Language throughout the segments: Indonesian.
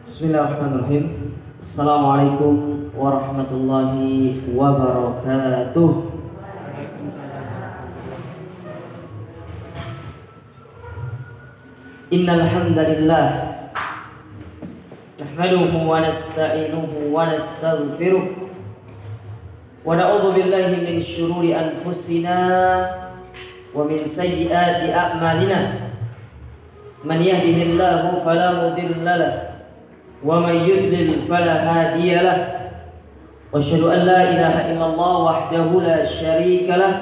Bismillahirrahmanirrahim. Assalamualaikum warahmatullahi wabarakatuh. Innal hamdalillah nahmaduhu wa nasta'inuhu wa nastaghfiruh wa na'udzu billahi min shururi anfusina wa min sayyiati a'malina. Man yahdihillahu fala mudilla lahu wa man yudlil fala hadiya lahu. Wa asyhadu an la ilaha illallah wahdahu la syarika lah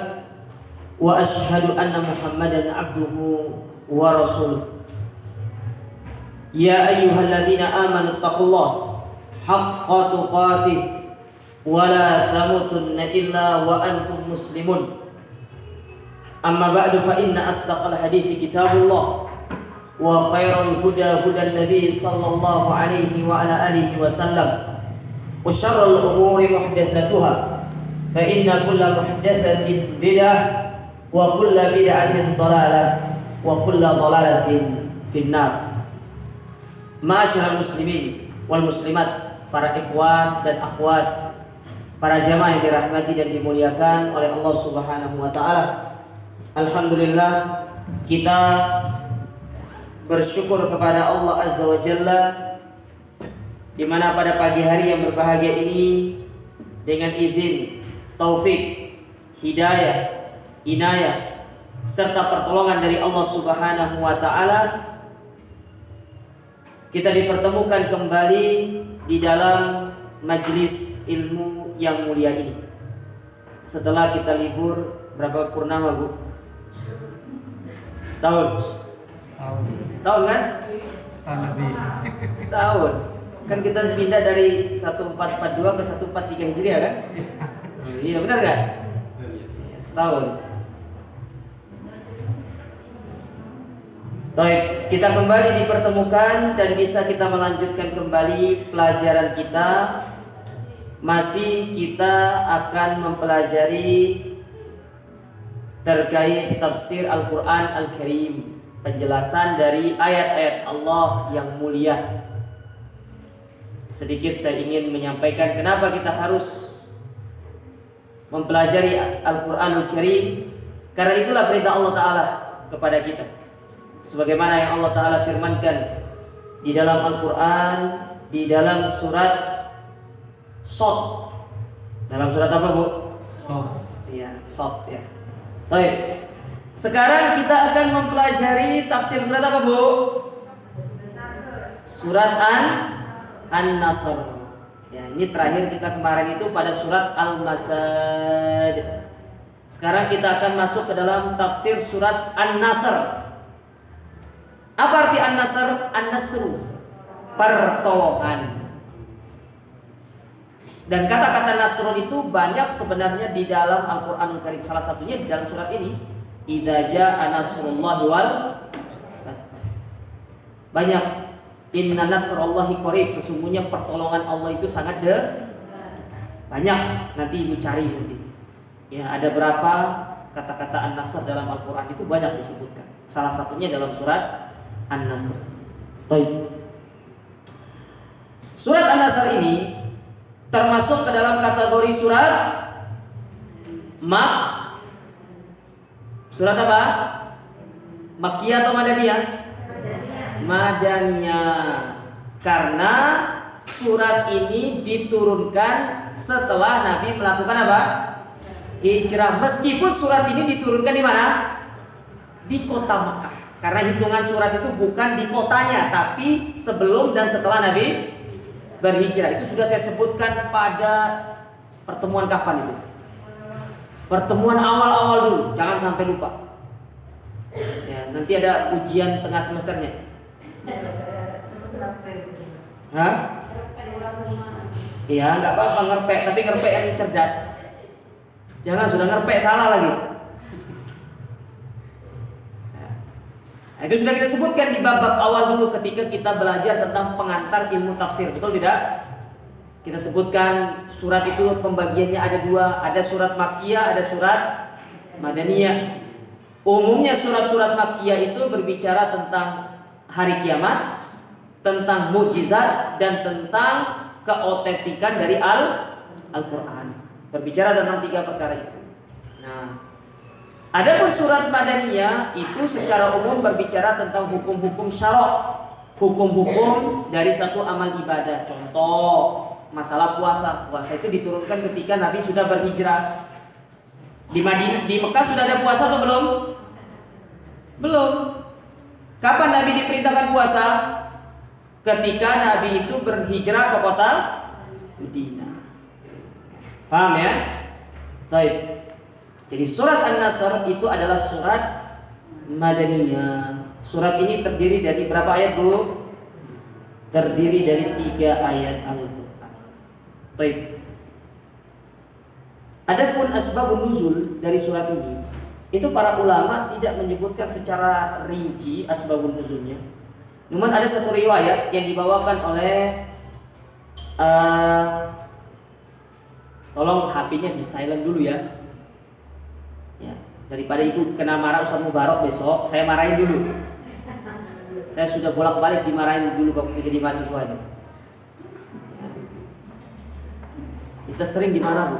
wa asyhadu anna Muhammadan abduhu wa rasuluh. Ya ayyuhalladzina amanu taqullaha haqqa tuqatih wa la tamutunna illa wa antum muslimun. Amma ba'du fa inna asdaqal hadithi kitabullah wa khairal huda hudan nabi sallallahu alaihi wa ala alihi wa sallam wa syarrul umuri muhdatsatuha fa inna kulla muhdatsatin bid'ah wa kulla bid'atin dhalalah wa kulla dhalalatin finnar. Ma'asyiral muslimin wal muslimat, para ikhwan dan akhwat, para jamaah yang dirahmati dan dimuliakan oleh Allah Subhanahu wa taala. Alhamdulillah, kita bersyukur kepada Allah Azza wa Jalla di mana pada pagi hari yang berbahagia ini dengan izin, taufik, hidayah, inayah serta pertolongan dari Allah Subhanahu wa taala, kita dipertemukan kembali di dalam majelis ilmu yang mulia ini. Setelah kita libur berapa purnama, Bu? Setahun kan? Setahun. Kan kita pindah dari 1442 ke 1443 Hijriah kan? Iya, benar kan? Setahun. Baik, kita kembali dipertemukan dan bisa kita melanjutkan kembali pelajaran kita. Masih kita akan mempelajari terkait tafsir Al-Quran Al-Karim, penjelasan dari ayat-ayat Allah yang mulia. Sedikit saya ingin menyampaikan kenapa kita harus mempelajari Al-Quranul Karim. Karena itulah perintah Allah Ta'ala kepada kita, sebagaimana yang Allah Ta'ala firmankan di dalam Al-Quran, di dalam surat Shad. Dalam surat apa, Bu? Shad. Iya, Shad ya. Baik. Sekarang kita akan mempelajari tafsir surat apa, Bu? Surat An-Nasr. Ya, ini terakhir kita kemarin itu pada surat Al-Masad. Sekarang kita akan masuk ke dalam tafsir surat An-Nasr. Apa arti An-Nasr? An-Nasru, pertolongan. Dan kata-kata Nasrun itu banyak sebenarnya di dalam Al-Quranul Karim. Salah satunya di dalam surat ini, idza jaa nasrullahi wal fath. Banyak, inna nasrullahi qarib, sesungguhnya pertolongan Allah itu sangat banyak. Nanti Ibu cari nanti. Ya, ada berapa kata-kata An-Nasr dalam Al-Quran itu banyak disebutkan. Salah satunya dalam surat An-Nasr. Baik. Surat An-Nasr ini termasuk ke dalam kategori surat surat apa? Makkiyah atau Madaniyah? Madaniyah. Karena surat ini diturunkan setelah Nabi melakukan apa? Hijrah. Meskipun surat ini diturunkan di mana? Di kota Makkah. Karena hitungan surat itu bukan di kotanya, tapi sebelum dan setelah Nabi berhijrah. Itu sudah saya sebutkan pada pertemuan kapan itu? Pertemuan awal-awal dulu, jangan sampai lupa. Ya, nanti ada ujian tengah semesternya. Hah? Iya, nggak apa-apa ngerpek, tapi ngerpek yang cerdas. Jangan sudah ngerpek salah lagi. Nah, itu sudah kita sebutkan di bab awal dulu ketika kita belajar tentang pengantar ilmu tafsir, betul tidak? Kita sebutkan surat itu pembagiannya ada dua, ada surat Makkiyah, ada surat Madaniyah. Umumnya surat-surat Makkiyah itu berbicara tentang hari kiamat, tentang mukjizat dan tentang keotentikan dari Al-Quran. Berbicara tentang 3 perkara itu. Nah, adapun surat Madaniyah itu secara umum berbicara tentang hukum-hukum syara', hukum-hukum dari satu amal ibadah. Contoh, masalah puasa. Puasa itu diturunkan ketika Nabi sudah berhijrah. Di Mekah sudah ada puasa atau belum? Belum. Kapan Nabi diperintahkan puasa? Ketika Nabi itu berhijrah ke kota Madinah. Paham ya? Baik. Jadi surat An-Nasr itu adalah surat Madaniyah. Surat ini terdiri dari berapa ayat, Bu? Terdiri dari 3 ayat Al-Quran. Baik. Adapun asbabun nuzul dari surat ini, itu para ulama tidak menyebutkan secara rinci asbabun nuzulnya. Namun ada satu riwayat yang dibawakan oleh tolong HP-nya di silent dulu ya. Ya, daripada itu kena marah Ustaz Mubarok besok, saya marahin dulu. Saya sudah bolak-balik dimarahin dulu ketika jadi mahasiswa itu. Ya. Kita sering dimana, Bu?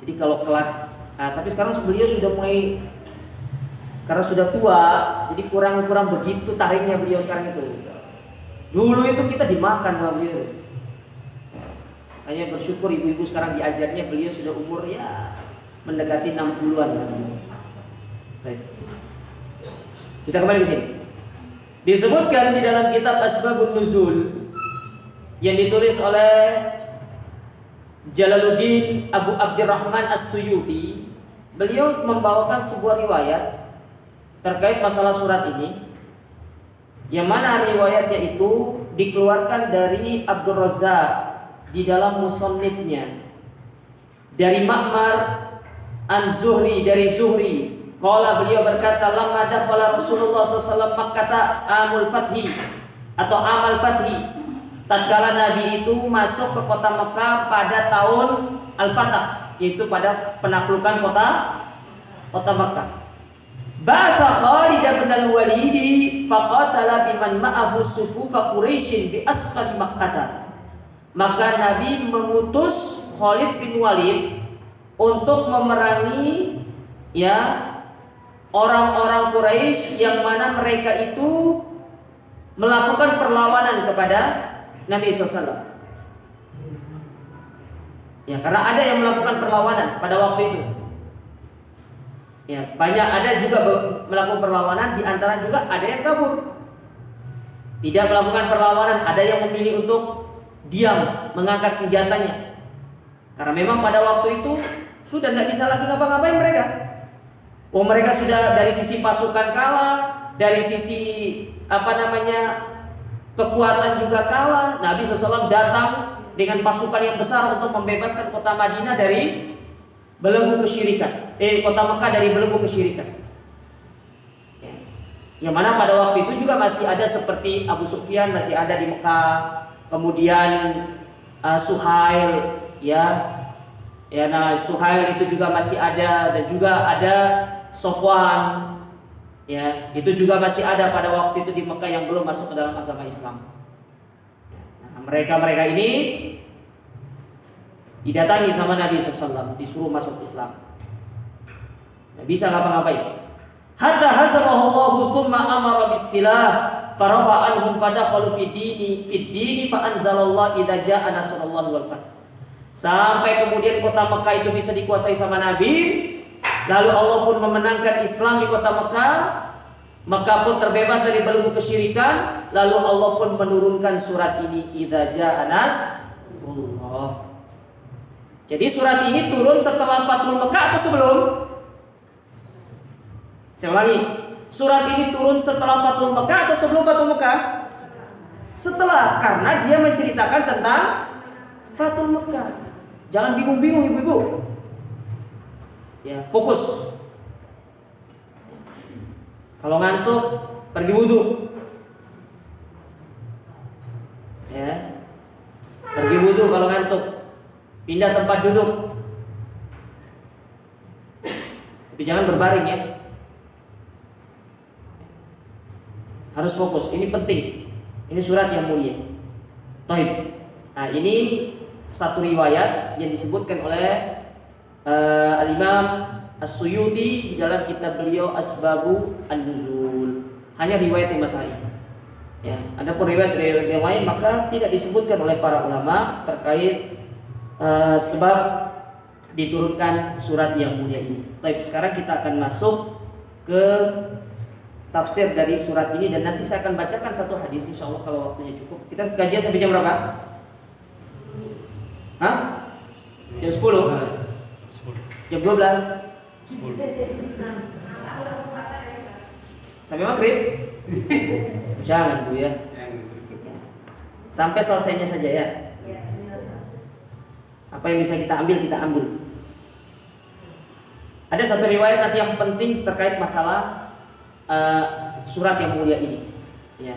Jadi kalau kelas, tapi sekarang beliau sudah mulai, karena sudah tua, jadi kurang begitu tariknya beliau sekarang itu. Dulu itu kita dimakan sama beliau. Hanya bersyukur ibu-ibu sekarang diajarnya, beliau sudah umur ya mendekati 60-an lah. Baik. Kita kembali ke sini. Disebutkan di dalam kitab Asbabun Nuzul yang ditulis oleh Jalaluddin Abu Abdurrahman As-Suyuti, beliau membawakan sebuah riwayat terkait masalah surat ini, yang mana riwayatnya itu dikeluarkan dari Abdul Razzaq di dalam musannifnya, dari Ma'mar An-Zuhri dari Zuhri. Qala, beliau berkata, lamma dakhala Rasulullah SAW Makkah amul fathi atau amal fathi, tatkala Nabi itu masuk ke kota Mekah pada tahun Al-Fatah, yaitu pada penaklukan kota Mekah. Ba'atha Khalid bin al-Walid faqatala biman ma'ahu sufufa Quraisy bi asfali Makkah. Maka Nabi mengutus Khalid bin Walid untuk memerangi ya orang-orang Quraisy yang mana mereka itu melakukan perlawanan kepada Nabi SAW. Ya, karena ada yang melakukan perlawanan pada waktu itu. Ya, banyak ada juga melakukan perlawanan, di antara juga ada yang kabur. Tidak melakukan perlawanan, ada yang memilih untuk diam, mengangkat senjatanya. Karena memang pada waktu itu sudah tidak bisa lagi ngapa-ngapain mereka. Mereka sudah dari sisi pasukan kalah, dari sisi kekuatan juga kalah. Nabi SAW datang dengan pasukan yang besar untuk membebaskan kota Madinah dari belenggu kesyirikan. Kota Mekah dari belenggu kesyirikan. Ya. Yang mana pada waktu itu juga masih ada seperti Abu Sufyan masih ada di Mekah, kemudian Suhail, Suhail itu juga masih ada, dan juga ada Sofwan. Ya, itu juga masih ada pada waktu itu di Mekah yang belum masuk ke dalam agama Islam. Nah, mereka ini didatangi sama Nabi SAW, disuruh masuk Islam. Nggak bisa ngapa-ngapain. Hatta hazarahullahu tsumma amara bis-silah farafa anhum fadakhalu fid dini fa anzalallahu idza jaa nasrullahi wal fath. Sampai kemudian kota Mekah itu bisa dikuasai sama Nabi. Lalu Allah pun memenangkan Islam di kota Mekah. Mekah pun terbebas dari belenggu kesyirikan. Lalu Allah pun menurunkan surat ini, idza jaa nasrullah. Jadi surat ini turun setelah Fathul Mekah atau sebelum? Saya ulangi, surat ini turun setelah Fathul Mekah atau sebelum Fathul Mekah? Setelah, karena dia menceritakan tentang Fathul Mekah. Jangan bingung-bingung ibu-ibu. Ya, fokus. Kalau ngantuk, pergi wudhu. Ya, pergi wudhu kalau ngantuk. Pindah tempat duduk. Tapi jangan berbaring ya. Harus fokus, ini penting. Ini surat yang mulia. Taib. Nah, ini satu riwayat yang disebutkan oleh Al-Imam As-Suyuti di dalam kitab beliau Asbabu An-Nuzul. Hanya riwayat yang masalah ini. Ya, adapun riwayat-riwayat yang lain maka tidak disebutkan oleh para ulama terkait sebab diturunkan surat yang mulia ini. Baik, sekarang kita akan masuk ke tafsir dari surat ini dan nanti saya akan bacakan satu hadis insyaallah kalau waktunya cukup. Kita kajian sampai jam berapa? Hah? Jam 10? Jam 12? 10. Sampai maghrib? Jangan Bu ya. Sampai selesainya saja ya. Apa yang bisa kita ambil, kita ambil. Ada satu riwayat nanti yang penting terkait masalah surat yang mulia ini. Ya.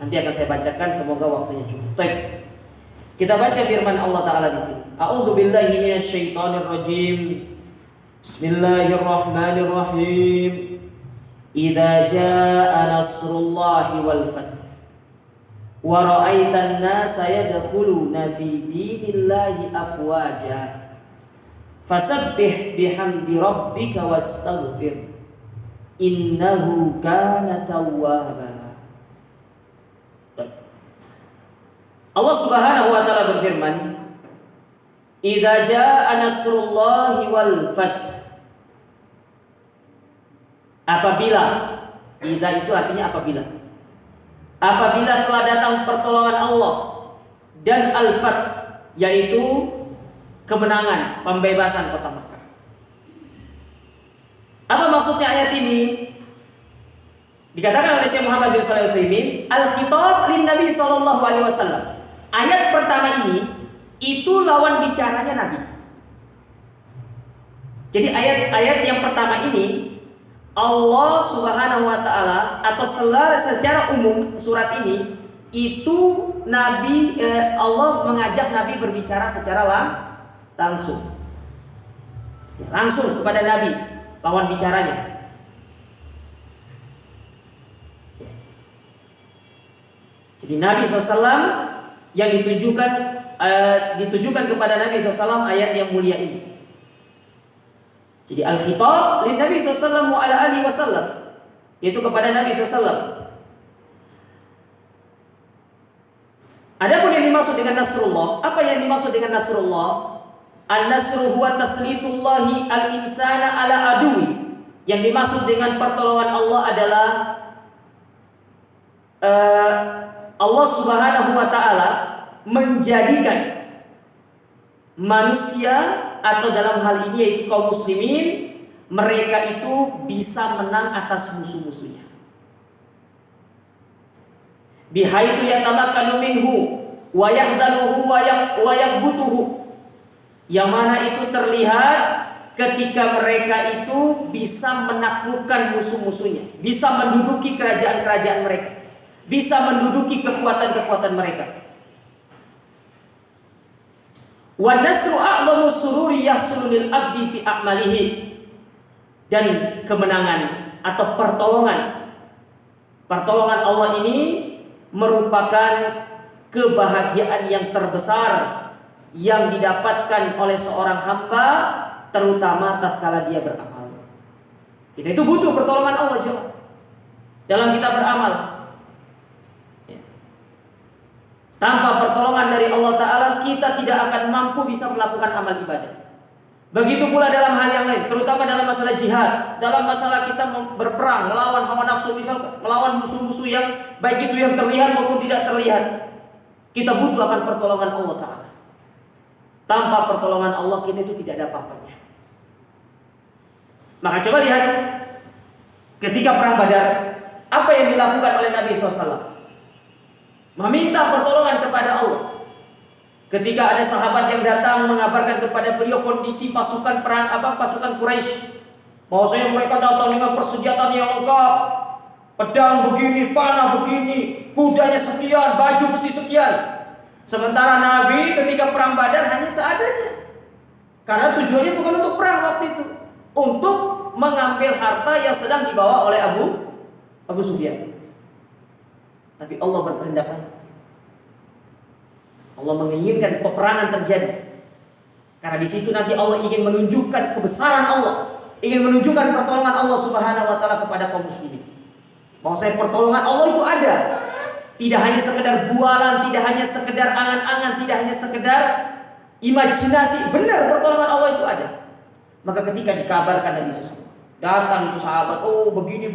Nanti akan saya bacakan, semoga waktunya cukup. Baik. Kita baca firman Allah Ta'ala di sini. A'udzu billahi minasyaitonir rajim. Bismillahirrahmanirrahim. Idza jaa nasrullahi wal fath wa ra'aitan nasa yadkhuluna fi dinillahi afwaja fasabbih bihamdi rabbika wastaghfir innahu kana tawwaba. Allah Subhanahu wa taala berfirman, idza jaa nasrullahi wal fath. Apabila, idza itu artinya apabila. Apabila telah datang pertolongan Allah dan al-fath, yaitu kemenangan, pembebasan kota Makkah. Apa maksudnya ayat ini? Dikatakan oleh Syekh Muhammad bin Shalih Al-Utsaimin, al-khitab lin Nabi sallallahu alaihi wasallam. Ayat pertama ini itu lawan bicaranya Nabi. Jadi ayat-ayat yang pertama ini Allah Subhanahu wa taala atau secara umum surat ini itu Nabi Allah mengajak Nabi berbicara secara langsung. Langsung kepada Nabi lawan bicaranya. Jadi Nabi SAW yang ditujukan kepada Nabi SAW ayat yang mulia ini. Jadi al-khitab lin Nabi sallallahu alaihi wasallam, yaitu kepada Nabi sallallahu. Adapun yang dimaksud dengan nasrullah, apa yang dimaksud dengan nasrullah? An-nasru huwa taslitullahi al-insana ala aduwi. Yang dimaksud dengan pertolongan Allah adalah Allah Subhanahu wa taala menjadikan manusia atau dalam hal ini yaitu kaum muslimin, mereka itu bisa menang atas musuh-musuhnya. Bihaitu yatamakkanu minhu wa yahdaluhu wa yaghbutuhu. Yang mana itu terlihat ketika mereka itu bisa menaklukkan musuh-musuhnya, bisa menduduki kerajaan-kerajaan mereka, bisa menduduki kekuatan-kekuatan mereka. Wa nasru a'dhamu sururi yahsulu lil abdi fi a'malihi. Dan kemenangan atau pertolongan Allah ini merupakan kebahagiaan yang terbesar yang didapatkan oleh seorang hamba, terutama tatkala dia beramal. Kita itu butuh pertolongan Allah jemaah dalam kita beramal. Tanpa pertolongan dari Allah Ta'ala, kita tidak akan mampu bisa melakukan amal ibadah. Begitu pula dalam hal yang lain, terutama dalam masalah jihad, dalam masalah kita berperang, melawan hawa nafsu, misal melawan musuh-musuh yang baik itu yang terlihat maupun tidak terlihat. Kita butuh akan pertolongan Allah Ta'ala. Tanpa pertolongan Allah, kita itu tidak ada apa-apanya. Maka coba lihat, ketika perang Badar, apa yang dilakukan oleh Nabi SAW? Meminta pertolongan kepada Allah. Ketika ada sahabat yang datang mengabarkan kepada beliau kondisi pasukan perang pasukan Quraisy, bahwasanya mereka datang dengan persenjataan yang lengkap, pedang begini, panah begini, kudanya sekian, baju besi sekian. Sementara Nabi ketika perang Badar hanya seadanya. Karena tujuannya bukan untuk perang waktu itu, untuk mengambil harta yang sedang dibawa oleh Abu Sufyan. Tapi Allah berkehendak lain. Allah menginginkan peperangan terjadi. Karena di situ nanti Allah ingin menunjukkan kebesaran Allah, ingin menunjukkan pertolongan Allah Subhanahu wa taala kepada kaum muslimin. Bahwasanya pertolongan Allah itu ada. Tidak hanya sekedar bualan, tidak hanya sekedar angan-angan, tidak hanya sekedar imajinasi. Benar pertolongan Allah itu ada. Maka ketika dikabarkan Nabi SAW, datang itu sahabat, oh begini.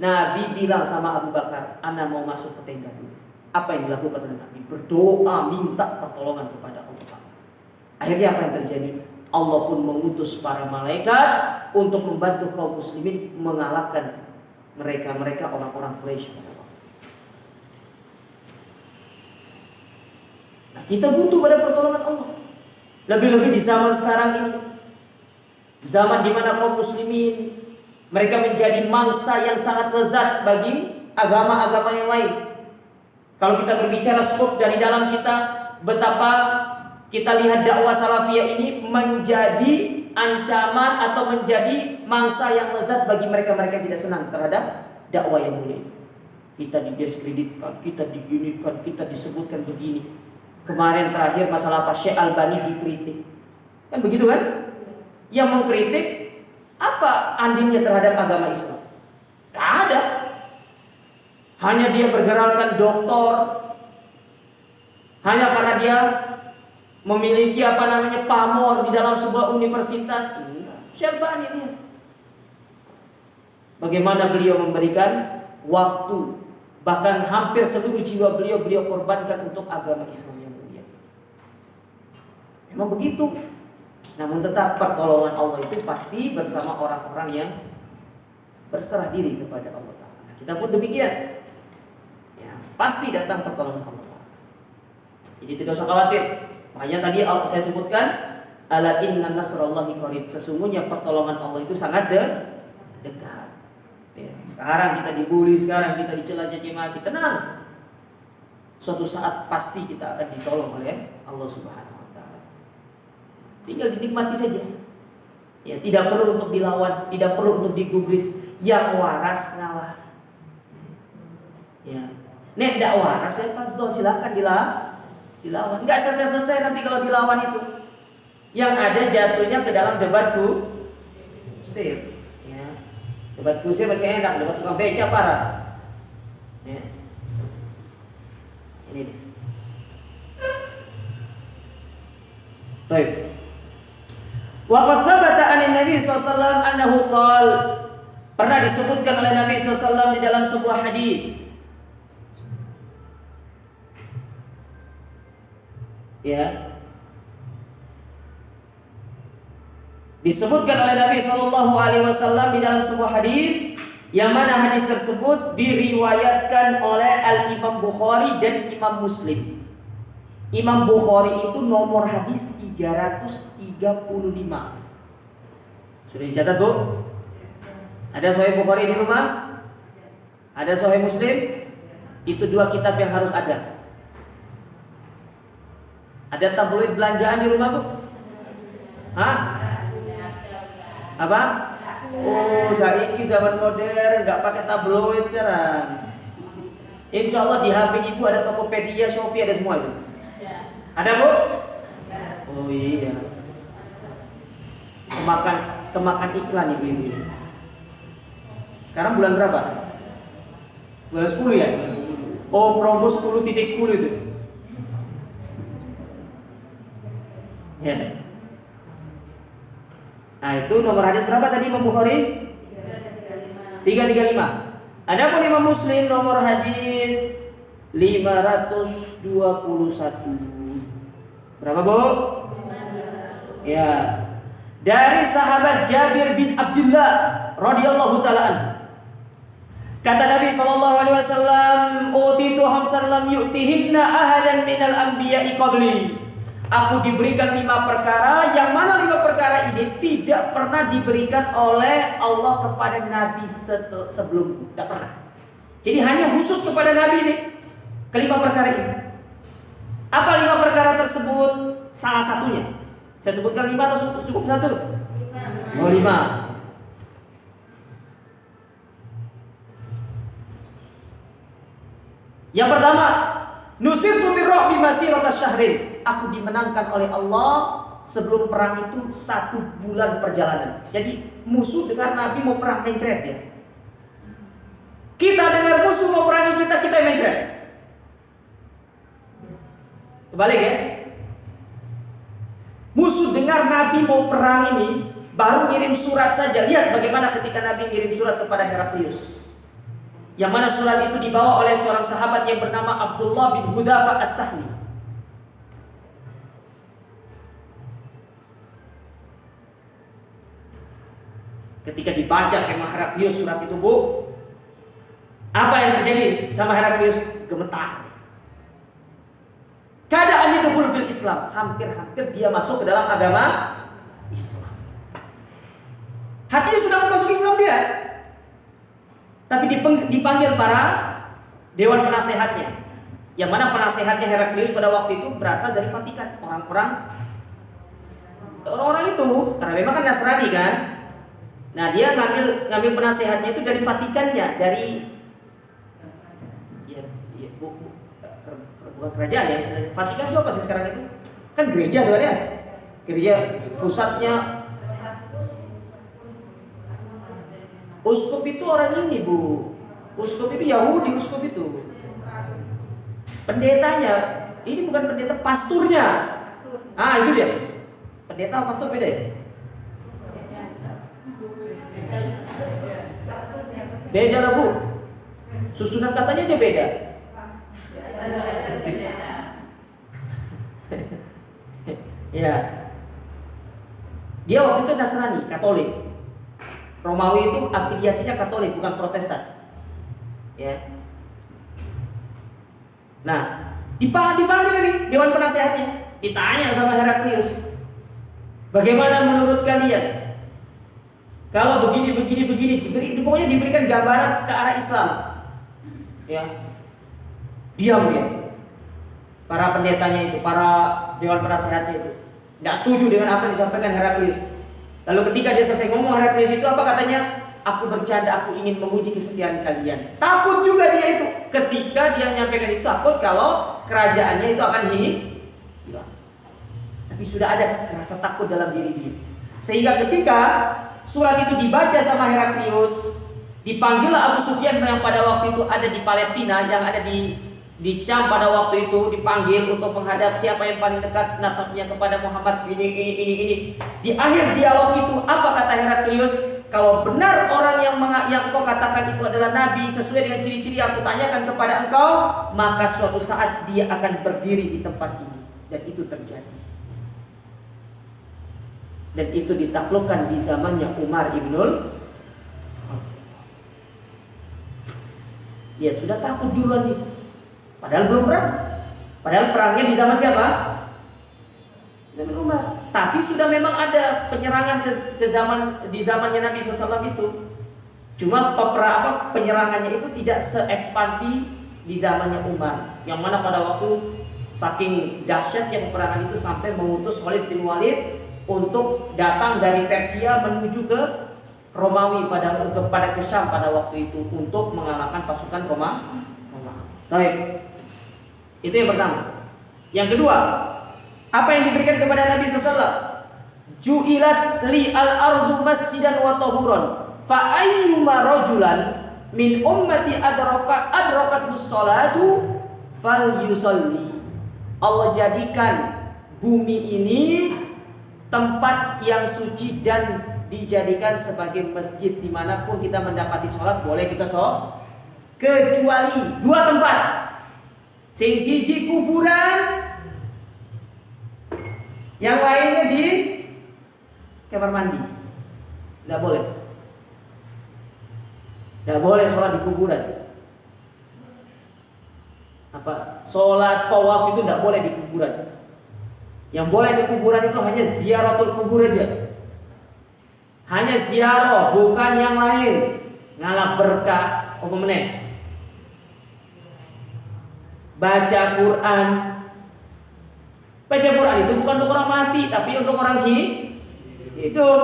Nabi bilang sama Abu Bakar, ana mau masuk ke tenda dulu. Apa yang dilakukan oleh Nabi? Berdoa, minta pertolongan kepada Allah. Akhirnya apa yang terjadi? Allah pun mengutus para malaikat untuk membantu kaum muslimin mengalahkan mereka orang-orang Quraisy. Nah, kita butuh pada pertolongan Allah. Lebih-lebih di zaman sekarang ini. Zaman di mana kaum muslimin mereka menjadi mangsa yang sangat lezat bagi agama-agama yang lain. Kalau kita berbicara skop dari dalam kita, betapa kita lihat dakwah salafiyah ini menjadi ancaman atau menjadi mangsa yang lezat bagi mereka-mereka yang tidak senang terhadap dakwah yang mulia. Kita didiskreditkan, kita diginikan, kita disebutkan begini. Kemarin terakhir masalah Pak Syekh Albani dikritik. Kan begitu kan? Yang mengkritik apa andilnya terhadap agama Islam? Tidak ada. Hanya dia bergerakkan doktor. Hanya karena dia memiliki pamor di dalam sebuah universitas. Siapa ini? Bagaimana beliau memberikan waktu, bahkan hampir seluruh jiwa beliau korbankan untuk agama Islam yang mulia. Memang begitu. Namun tetap pertolongan Allah itu pasti bersama orang-orang yang berserah diri kepada Allah Ta'ala. Nah, kita pun demikian. Ya, pasti datang pertolongan Allah Ta'ala. Jadi tidak usah khawatir. Makanya tadi saya sebutkan, ala inna nasrallahi qarib. Sesungguhnya pertolongan Allah itu sangat dekat. Ya, sekarang kita dibully, sekarang kita dicela caci maki, tenang. Suatu saat pasti kita akan ditolong oleh Allah Subhanahu wa taala. Tinggal dinikmati saja. Ya, tidak perlu untuk dilawan, tidak perlu untuk digubris. Yang waras ngalah. Ya. Nek ndak waras ya fadhol, silakan dilawan. Enggak selesai nanti kalau dilawan itu. Yang ada jatuhnya ke dalam debat kusir. Ya. Debat kusir masih enak, debat tukang beca parah. Ya. Ini. Baik. Wa qad thabata 'an Nabi sallallahu alaihi wasallam annahu qala, pernah disebutkan oleh Nabi sallallahu alaihi wasallam di dalam sebuah hadis. Ya. Disebutkan oleh Nabi sallallahu alaihi wasallam di dalam sebuah hadis, yang mana hadis tersebut diriwayatkan oleh Al-Imam Bukhari dan Imam Muslim. Imam Bukhari itu nomor hadis 335. Sudah dicatat, Bu? Ada Sahih Bukhari di rumah? Ada Sahih Muslim? Itu dua kitab yang harus ada. Ada tabloid belanjaan di rumah, Bu? Hah? Apa? Oh, saiki zaman modern, nggak pakai tabloid sekarang. Insya Allah di HP ibu ada Tokopedia, Shopee, ada semua itu. Ada, Bu? Oh iya. Kemakan iklan ibu-ibu ini. Sekarang bulan berapa? Bulan 10 ya? Oh, promo 10.10 itu. Ya. Nah, itu nomor hadis berapa tadi Imam Bukhari? 335. Adapun Imam Muslim nomor hadis 521. Berapa, Bu? Ya. Dari sahabat Jabir bin Abdullah radhiyallahu taala anhu. Kata Nabi sallallahu alaihi wasallam, "Utitu khamsan lam yu'tihinna ahadan minal anbiya'i qabli." Aku diberikan 5 perkara, yang mana 5 perkara ini tidak pernah diberikan oleh Allah kepada Nabi sebelumku. Tidak pernah. Jadi hanya khusus kepada Nabi ini. Kelima perkara ini. Apa 5 perkara tersebut? Salah satunya. Saya sebutkan 5 atau cukup 1? 5. Yang pertama, nusirtu birru'bi masirata syahrin. Aku dimenangkan oleh Allah sebelum perang itu 1 bulan perjalanan. Jadi musuh dengar Nabi mau perang mencret ya. Kita dengar musuh mau perangi kita, kita yang mencret. Kebalik ya. Musuh dengar Nabi mau perang ini, baru ngirim surat saja. Lihat bagaimana ketika Nabi ngirim surat kepada Heraklius. Yang mana surat itu dibawa oleh seorang sahabat yang bernama Abdullah bin Hudzafa As-Sahmi. Ketika dibaca sama Heraklius surat itu, Bu, apa yang terjadi sama Heraklius? Gemetar. Keadaan dukhul fil Islam, hampir-hampir dia masuk ke dalam agama Islam. Hatinya sudah masuk Islam dia. Tapi dipanggil para dewan penasehatnya. Yang mana penasehatnya Heraklius pada waktu itu berasal dari Vatikan, orang-orang itu, karena memang kan Nasrani kan. Nah, dia ngambil penasehatnya itu dari Vatikannya, dari bukan kerajaan ya, Vatikan itu apa sih sekarang itu? Kan gereja tuh ya. Gereja pusatnya. Uskup itu orang ini, Bu. Uskup itu Yahudi, uskup itu. Pendetanya, ini bukan pendeta, pasturnya. Ah, itu dia. Pendeta sama pastur beda ya? Beda lah, Bu. Susunan katanya aja beda. Ya. Dia waktu itu Nasrani, Katolik. Romawi itu afiliasinya Katolik, bukan Protestan. Ya. Nah, dipanggil nih dewan penasehatnya, ditanya sama Heraklius, bagaimana menurut kalian? Kalau begini, pokoknya diberikan gambaran ke arah Islam. Ya. Diam dia. Para pendetanya itu, para dewan penasehatnya itu tidak setuju dengan apa yang disampaikan Heraklius. Lalu ketika dia selesai ngomong, Heraklius itu apa katanya? Aku bercanda, aku ingin menguji kesetiaan kalian. Takut juga dia itu. Ketika dia menyampaikan itu, takut kalau kerajaannya itu akan hilang. Tapi sudah ada rasa takut dalam diri dia. Sehingga ketika surat itu dibaca sama Heraklius, dipanggillah Abu Sufyan yang pada waktu itu ada di Palestina, yang ada di Syam pada waktu itu, dipanggil untuk menghadap siapa yang paling dekat nasabnya kepada Muhammad ini. Di akhir dialog itu apa kata Heraklius? Kalau benar orang yang kau katakan itu adalah nabi sesuai dengan ciri-ciri yang aku tanyakan kepada engkau, maka suatu saat dia akan berdiri di tempat ini. Dan itu terjadi. Dan itu ditaklukkan di zamannya Umar ibnul. Dia sudah takut duluan nih. Padahal belum perang. Padahal perangnya di zaman siapa? Zaman Umar. Tapi sudah memang ada penyerangan di zamannya Nabi SAW itu. Cuma penyerangannya itu tidak seekspansi di zamannya Umar. Yang mana pada waktu saking dahsyatnya peperangan itu sampai mengutus Khalid bin Walid untuk datang dari Persia menuju ke Romawi kepada Syam pada waktu itu untuk mengalahkan pasukan Romawi. Baik. Itu yang pertama. Yang kedua, apa yang diberikan kepada Nabi SAW? Ju'ilat li al-ardu masjidan wa tahuran, fa ayyuma rajulan min ummati adrakathu salatu falyusalli. Allah jadikan bumi ini tempat yang suci dan dijadikan sebagai masjid, dimanapun kita mendapati sholat boleh kita sholat, kecuali 2 tempat. Sing siji kuburan, yang lainnya di kamar mandi. Tidak boleh. Tidak boleh sholat di kuburan. Sholat tawaf itu tidak boleh di kuburan. Yang boleh di kuburan itu hanya ziaratul kubur aja. Hanya ziarah, bukan yang lain. Ngalap berkah, apa meneh? Baca Quran. Baca Quran itu bukan untuk orang mati, tapi untuk orang hidup.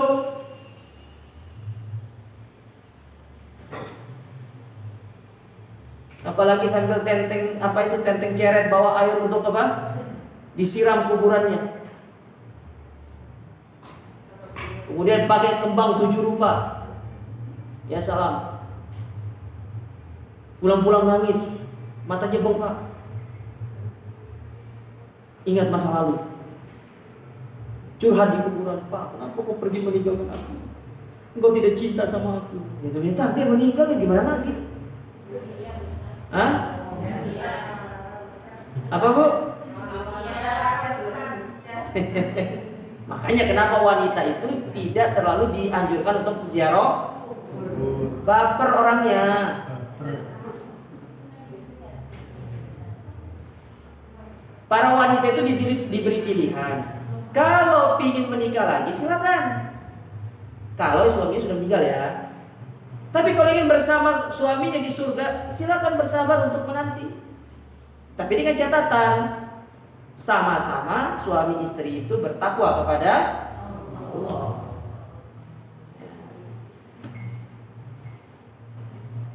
Apalagi sambil tenteng tenteng ceret bawa air untuk apa? Disiram kuburannya. Kemudian pakai kembang 7 rupa. Ya salam. Pulang-pulang nangis, matanya bengkak. Ingat masa lalu. Curhat di kuburan, Pak, kenapa kau pergi meninggalkan aku? Engkau tidak cinta sama aku. Ya ternyata dia meninggal, ya gimana lagi? Hah? Apa Bu? Makanya kenapa wanita itu tidak terlalu dianjurkan untuk ziarah? Baper orangnya. Para wanita itu diberi pilihan. Kalau ingin menikah lagi silakan. Kalau suaminya sudah meninggal ya. Tapi kalau ingin bersama suaminya di surga, silakan bersabar untuk menanti. Tapi dengan catatan, sama-sama suami istri itu bertakwa kepada Allah.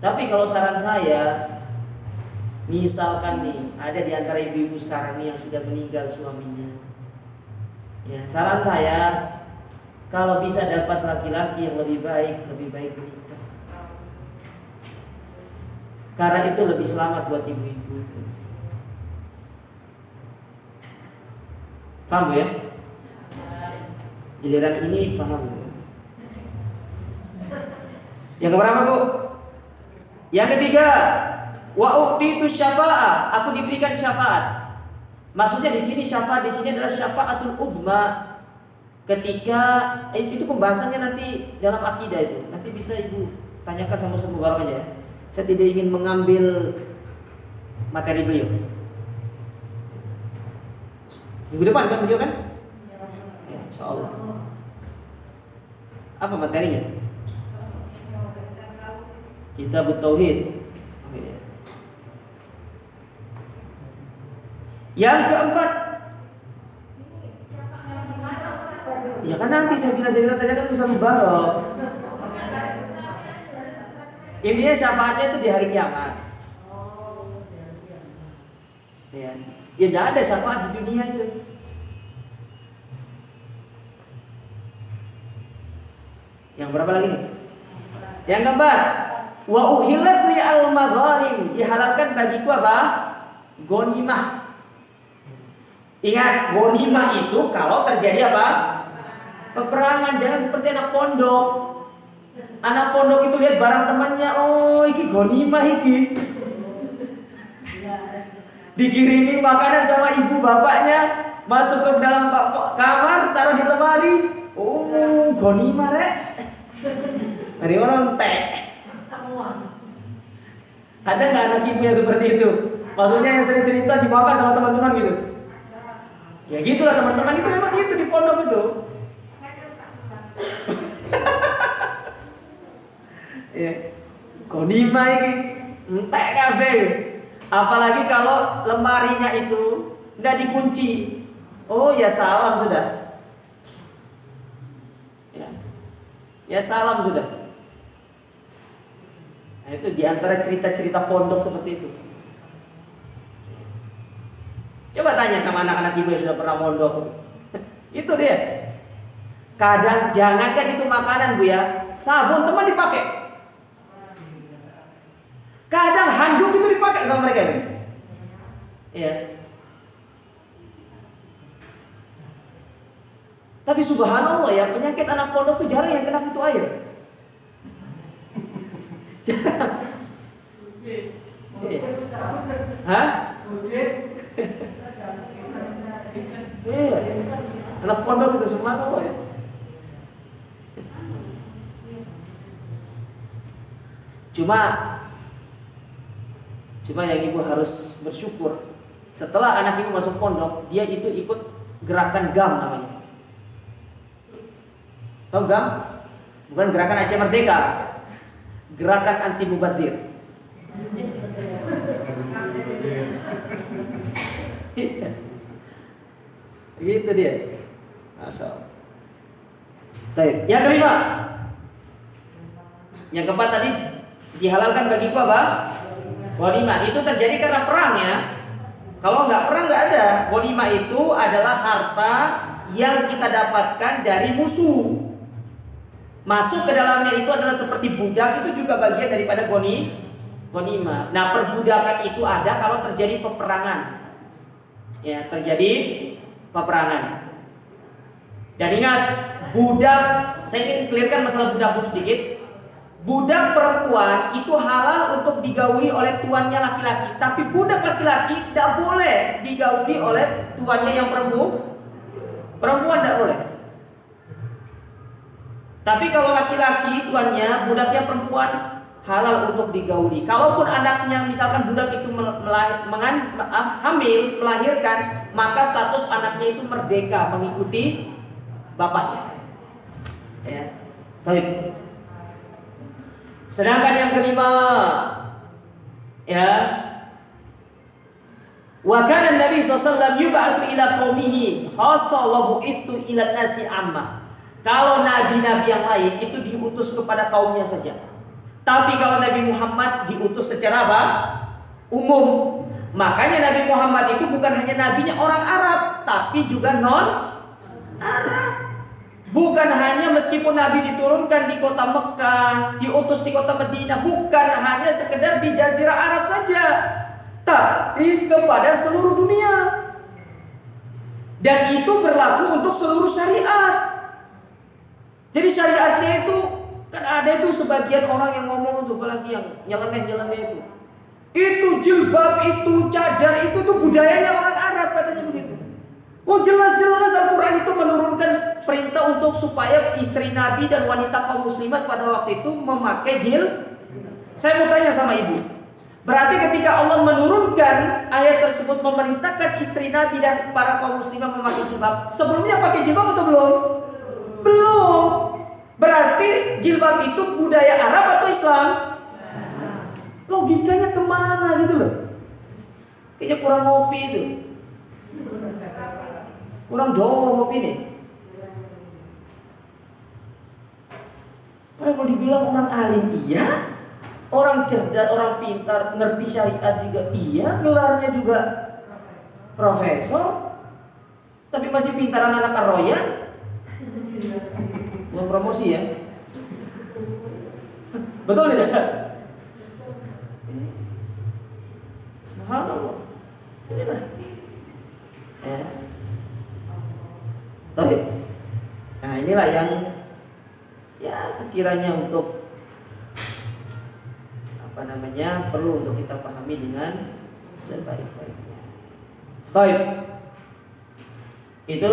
Tapi kalau saran saya, misalkan nih ada di antara ibu-ibu sekarang nih yang sudah meninggal suaminya, ya saran saya kalau bisa dapat laki-laki yang lebih baik menikah. Karena itu lebih selamat buat ibu-ibu. Paham ya? Giliran ini paham. Yang keberapa Bu? Yang ketiga, wa uqtitu syafa'ah, aku diberikan syafaat. Maksudnya di sini syafaat di sini adalah syafaatul uzma. Ketika itu pembahasannya nanti dalam akidah itu. Nanti bisa Ibu tanyakan sama Ustaz Mubarak aja ya. Saya tidak ingin mengambil materi beliau. Minggu depan kan beliau kan? Ya, insyaallah. Apa materinya? Kitab Tauhid. Yang keempat, ya kan nanti saya bilang tanyakan Ustaz Mubarak. Intinya syafaatnya itu di hari kiamat. Ya, tidak ada syafaat di dunia itu. Yang berapa lagi nih? Yang keempat, wa uhillat li al-maghanim, dihalalkan bagiku apa? Ghanimah. Ingat, ghanimah itu kalau terjadi apa? Peperangan, jangan seperti anak pondok. Anak pondok itu lihat barang temannya, oh iki ghanimah iki. Dikirimi makanan sama ibu bapaknya, masuk ke dalam kamar, taruh di lemari. Oh, ghanimah rek. Dari orang teh. Ada nggak anak ibu yang seperti itu? Maksudnya yang sering cerita dimakan sama teman-teman gitu. Ya gitulah teman-teman itu memang gitu di pondok itu. Ya, ghanimah ini entek kabeh. Apalagi kalau lemarinya itu enggak dikunci. Oh ya salam sudah. Ya salam sudah. Nah, itu diantara cerita-cerita pondok seperti itu. Coba tanya sama anak-anak ibu yang sudah pernah mondok. Itu dia. Kadang jangankan itu makanan Bu ya, sabun teman dipakai. Kadang handuk itu dipakai sama mereka itu. Ya. Tapi subhanallah ya, penyakit anak pondok itu jarang yang kena kutu air. Jarang. Hah? Iya. Anak pondok itu subhanallah ya. Cuma yang ibu harus bersyukur. Setelah anak ibu masuk pondok, dia itu ikut gerakan GAM namanya. Tahu GAM? Bukan gerakan Aceh Merdeka. Gerakan anti mubadzir. Gitu dia. Asal. Baik. Yang kelima. Yang keempat tadi dihalalkan bagiku apa? Ghanimah itu terjadi karena perang ya. Kalau nggak perang nggak ada. Ghanimah itu adalah harta yang kita dapatkan dari musuh. Masuk ke dalamnya itu adalah seperti budak, itu juga bagian daripada ghanimah. Nah, perbudakan itu ada kalau terjadi peperangan. Ya, terjadi peperangan. Dan ingat, budak, saya ingin clearkan masalah budak dulu sedikit. Budak perempuan itu halal untuk digauli oleh tuannya laki-laki, tapi budak laki-laki tidak boleh digauli oleh tuannya yang perempuan tidak boleh. Tapi kalau laki-laki tuannya, budaknya perempuan halal untuk digauli. Kalaupun anaknya misalkan budak itu hamil, melahirkan, maka status anaknya itu merdeka mengikuti bapaknya. Ya. Baik. Sedangkan yang kelima, ya, wa kana Nabi SAW yub'atsu ila qaumihi khassa wa bu'itsu ila nasi amma. Kalau nabi-nabi yang lain itu diutus kepada kaumnya saja. Tapi kalau Nabi Muhammad diutus secara apa? Umum. Makanya Nabi Muhammad itu bukan hanya nabinya orang Arab, tapi juga non-Arab. Bukan hanya meskipun Nabi diturunkan di kota Mekah, diutus di kota Madinah, bukan hanya sekedar di Jazirah Arab saja, tapi kepada seluruh dunia. Dan itu berlaku untuk seluruh syariat. Jadi syariatnya itu kan ada itu sebagian orang yang ngomong untuk apalagi yang nyeleneh itu. Itu jilbab, itu cadar, itu tuh budayanya orang Arab katanya begitu. Oh jelas-jelas Al-Quran itu menurunkan perintah untuk supaya istri Nabi dan wanita kaum muslimat pada waktu itu memakai Saya mau tanya sama ibu, berarti ketika Allah menurunkan ayat tersebut memerintahkan istri Nabi dan para kaum muslimat memakai jilbab, sebelumnya pakai jilbab atau belum? Belum. Berarti jilbab itu budaya Arab atau Islam? Logikanya kemana gitu loh? Kayaknya kurang ngopi itu. Kurang doang ngopi nih. Padahal kalau dibilang orang alim iya, orang cerdas, orang pintar, ngerti syariat juga iya, gelarnya juga profesor, tapi masih pintaran anak Royan. Bukan promosi ya. Betul tidak? Subhanallah. Inilah. Ya. Tapi, nah inilah yang ya sekiranya untuk perlu untuk kita pahami dengan sebaik-baiknya. Baik. Itu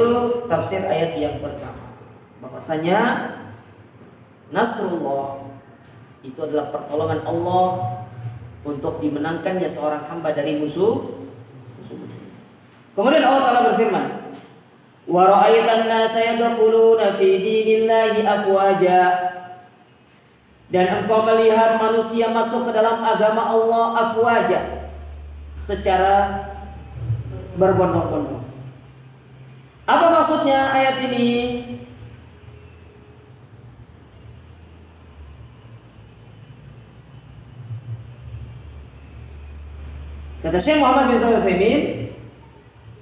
tafsir ayat yang pertama. Bahwasanya Nasrullah itu adalah pertolongan Allah untuk dimenangkannya seorang hamba dari musuh. Kemudian Allah Ta'ala berfirman, wa ra'aitan nasa yadkhuluna fi dinillahi afwaja. Dan engkau melihat manusia masuk ke dalam agama Allah afwaja, secara berbondong-bondong. Apa maksudnya ayat ini? Kata Syekh Muhammad bin Shalih Al-Utsaimin,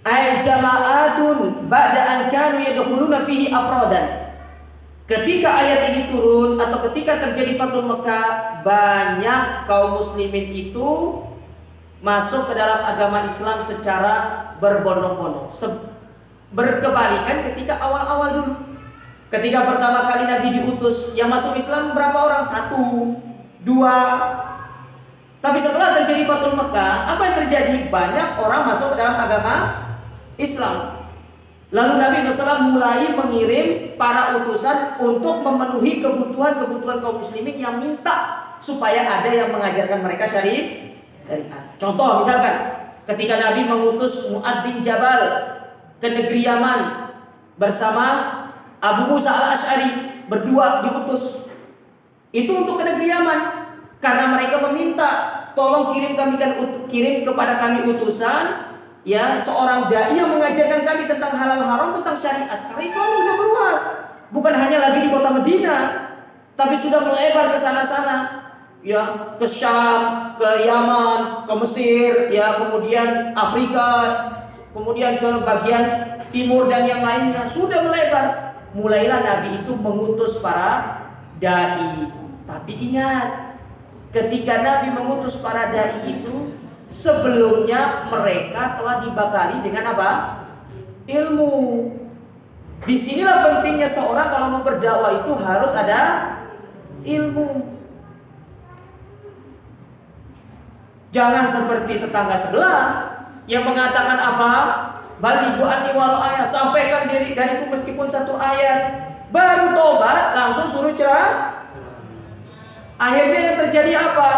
ay jama'atun ba'da an kanu yadkhuluna fihi afradan. Ketika ayat ini turun atau ketika terjadi Fathul Mekah, banyak kaum muslimin itu masuk ke dalam agama Islam secara berbondong-bondong. Berkebalikan ketika awal-awal dulu. Ketika pertama kali Nabi diutus, yang masuk Islam berapa orang? 1, 2. Tapi setelah terjadi Fathul Mekah, apa yang terjadi? Banyak orang masuk ke dalam agama Islam. Lalu Nabi SAW mulai mengirim para utusan untuk memenuhi kebutuhan-kebutuhan kaum muslimin yang minta supaya ada yang mengajarkan mereka syariat. Contoh misalkan ketika Nabi mengutus Mu'ad bin Jabal ke negeri Yaman bersama Abu Musa al-Ash'ari, berdua diutus. Itu untuk ke negeri Yaman karena mereka meminta, tolong kirim kepada kami utusan, ya, seorang dai yang mengajarkan kami tentang halal haram, tentang syariat. Karena Islam sudah meluas, bukan hanya lagi di kota Madinah, tapi sudah melebar ke sana-sana. ya, ke Syam, ke Yaman, ke Mesir, ya, kemudian Afrika, kemudian ke bagian timur dan yang lainnya, sudah melebar. Mulailah Nabi itu mengutus para dai. Tapi ingat, ketika Nabi mengutus para dai itu, sebelumnya mereka telah dibekali dengan apa? Ilmu. Disinilah pentingnya seorang kalau mau berdakwah itu harus ada ilmu. Jangan seperti tetangga sebelah yang mengatakan apa? Balighu anni walau ayat, sampaikan dariku meskipun satu ayat. Baru tobat langsung suruh cerah. Akhirnya yang terjadi apa?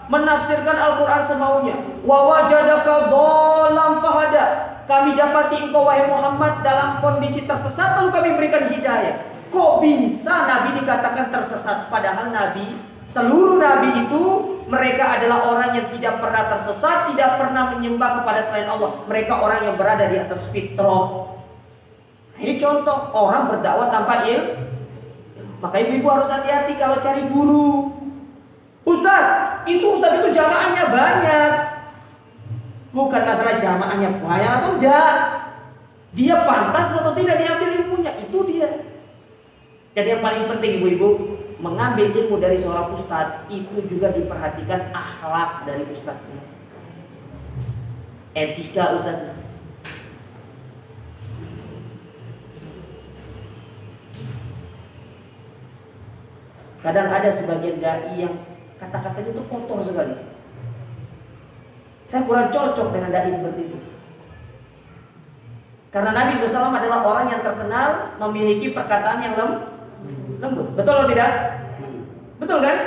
Menafsirkan Al-Quran semaunya. Wa wajadaka dhallan fahada. Kami dapati engkau wahai Muhammad dalam kondisi tersesat, lalu kami berikan hidayah. Kok bisa Nabi dikatakan tersesat? Padahal seluruh Nabi itu mereka adalah orang yang tidak pernah tersesat, tidak pernah menyembah kepada selain Allah. Mereka orang yang berada di atas fitrah. Ini contoh orang berdakwah tanpa ilmu. Maka ibu-ibu harus hati-hati kalau cari guru. Ustaz itu jamaahnya banyak. Bukan masalah jamaahnya banyak atau enggak. Dia pantas atau tidak diambil ilmunya, itu dia. Dan yang paling penting ibu-ibu, mengambil ilmu dari seorang ustadz itu juga diperhatikan akhlak dari ustadznya, etika ustadznya. Kadang ada sebagian dai yang kata-katanya itu kotor sekali. Saya kurang cocok dengan dai seperti itu. Karena Nabi SAW adalah orang yang terkenal memiliki perkataan yang lembut. Betul atau tidak? Betul kan?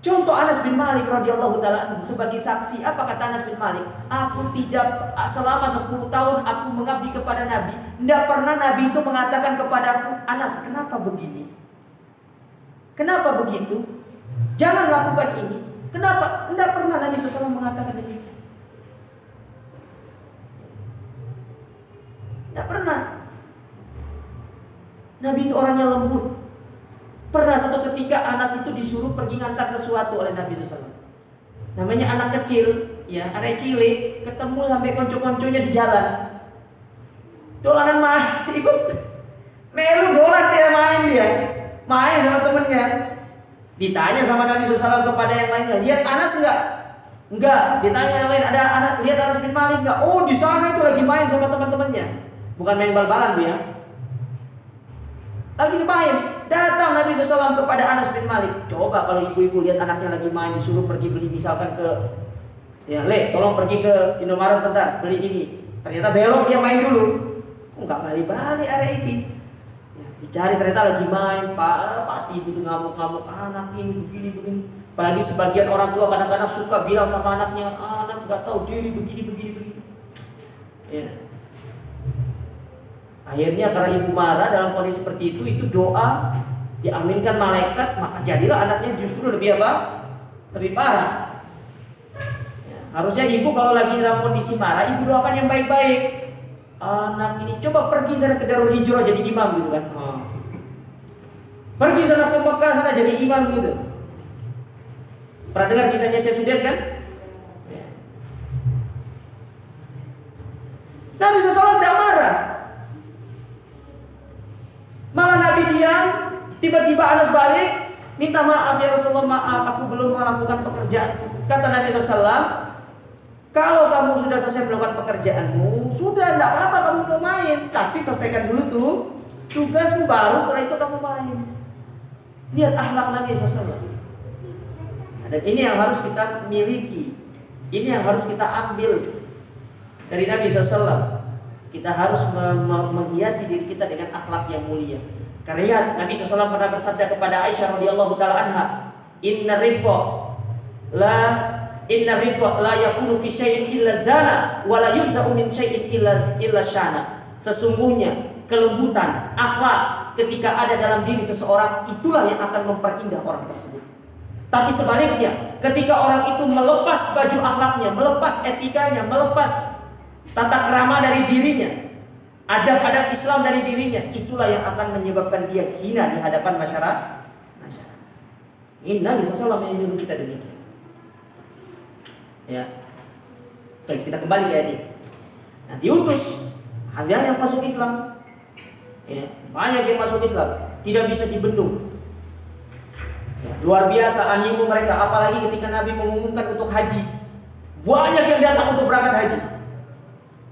Contoh Anas bin Malik radhiyallahu taala sebagai saksi. Apa kata Anas bin Malik? Aku tidak selama 10 tahun aku mengabdi kepada Nabi, tidak pernah Nabi itu mengatakan kepadaku, Anas, kenapa begini? Kenapa begitu? Jangan lakukan ini. Kenapa? Tidak pernah Nabi SAW mengatakan begitu. Tidak pernah. Nabi itu orangnya lembut. Pernah satu ketika Anas itu disuruh pergi ngantar sesuatu oleh Nabi SAW. Namanya anak kecil, ya, anak cilik, ketemu sampai konco-konconya di jalan. Dolanan main, ikut melu dolan dia main sama temennya. Ditanya sama Nabi SAW kepada yang lainnya, lihat Anas enggak? Enggak. Ditanya yang lain, ada anak, lihat Anas bin Malik enggak? Oh, di sana itu lagi main sama teman-temannya. Bukan main bal-balan, Bu, ya. Lagi main. Datang Nabi SAW kepada Anas bin Malik. Coba kalau ibu-ibu lihat anaknya lagi main, disuruh pergi beli misalkan ke, ya, Le, tolong pergi ke Indomaret bentar, beli ini. Ternyata belok dia main dulu. Enggak balik-balik area ini. Ya, dicari ternyata lagi main. Pasti ibu itu ngamuk-ngamuk, anak ini begini. Apalagi sebagian orang tua kadang-kadang suka bilang sama anaknya, anak nggak tahu diri begini. Ya. Akhirnya karena ibu marah dalam kondisi seperti itu doa diaminkan malaikat, maka jadilah anaknya justru lebih apa? Lebih parah. Ya, harusnya ibu kalau lagi dalam kondisi marah, ibu doakan yang baik-baik. Anak ini coba pergi sana ke Darul Hijrah jadi imam gitu kan. Pergi sana ke Mekah sana jadi imam gitu. Pernah dengar kisahnya Syekh Sudes kan? Ya. Nabi SAW tidak marah. Malah Nabi diam, tiba-tiba Anas balik, minta maaf ya Rasulullah, maaf aku belum melakukan pekerjaanku. Kata Nabi SAW, kalau kamu sudah selesai melakukan pekerjaanmu, sudah tidak apa-apa kamu mau main, tapi selesaikan dulu tuh tugasmu, baru setelah itu kamu main. Lihat akhlak Nabi SAW. Dan ini yang harus kita miliki, ini yang harus kita ambil dari Nabi SAW. Kita harus menghiasi diri kita dengan akhlak yang mulia. Karena lihat Nabi SAW pernah bersabda kepada Aisyah radhiyallahu taala anha, Inna rifqa la yakunu fi syai'in illa zana wa la yunza'u min syai'in illa syana. Sesungguhnya kelembutan akhlak ketika ada dalam diri seseorang, itulah yang akan memperindah orang tersebut. Tapi sebaliknya, ketika orang itu melepas baju akhlaknya, melepas etikanya, melepas tata krama dari dirinya, adab-adab Islam dari dirinya, itulah yang akan menyebabkan dia hina di hadapan Ini Nabi SAW yang menyuruh kita demikian. Ya. Baik, kita kembali ke ayat ini. Nah, diutus ada yang masuk Islam. Ya, banyak yang masuk Islam, tidak bisa dibendung. Ya, luar biasa animo mereka, apalagi ketika Nabi mengumumkan untuk haji. Banyak yang datang untuk berangkat haji.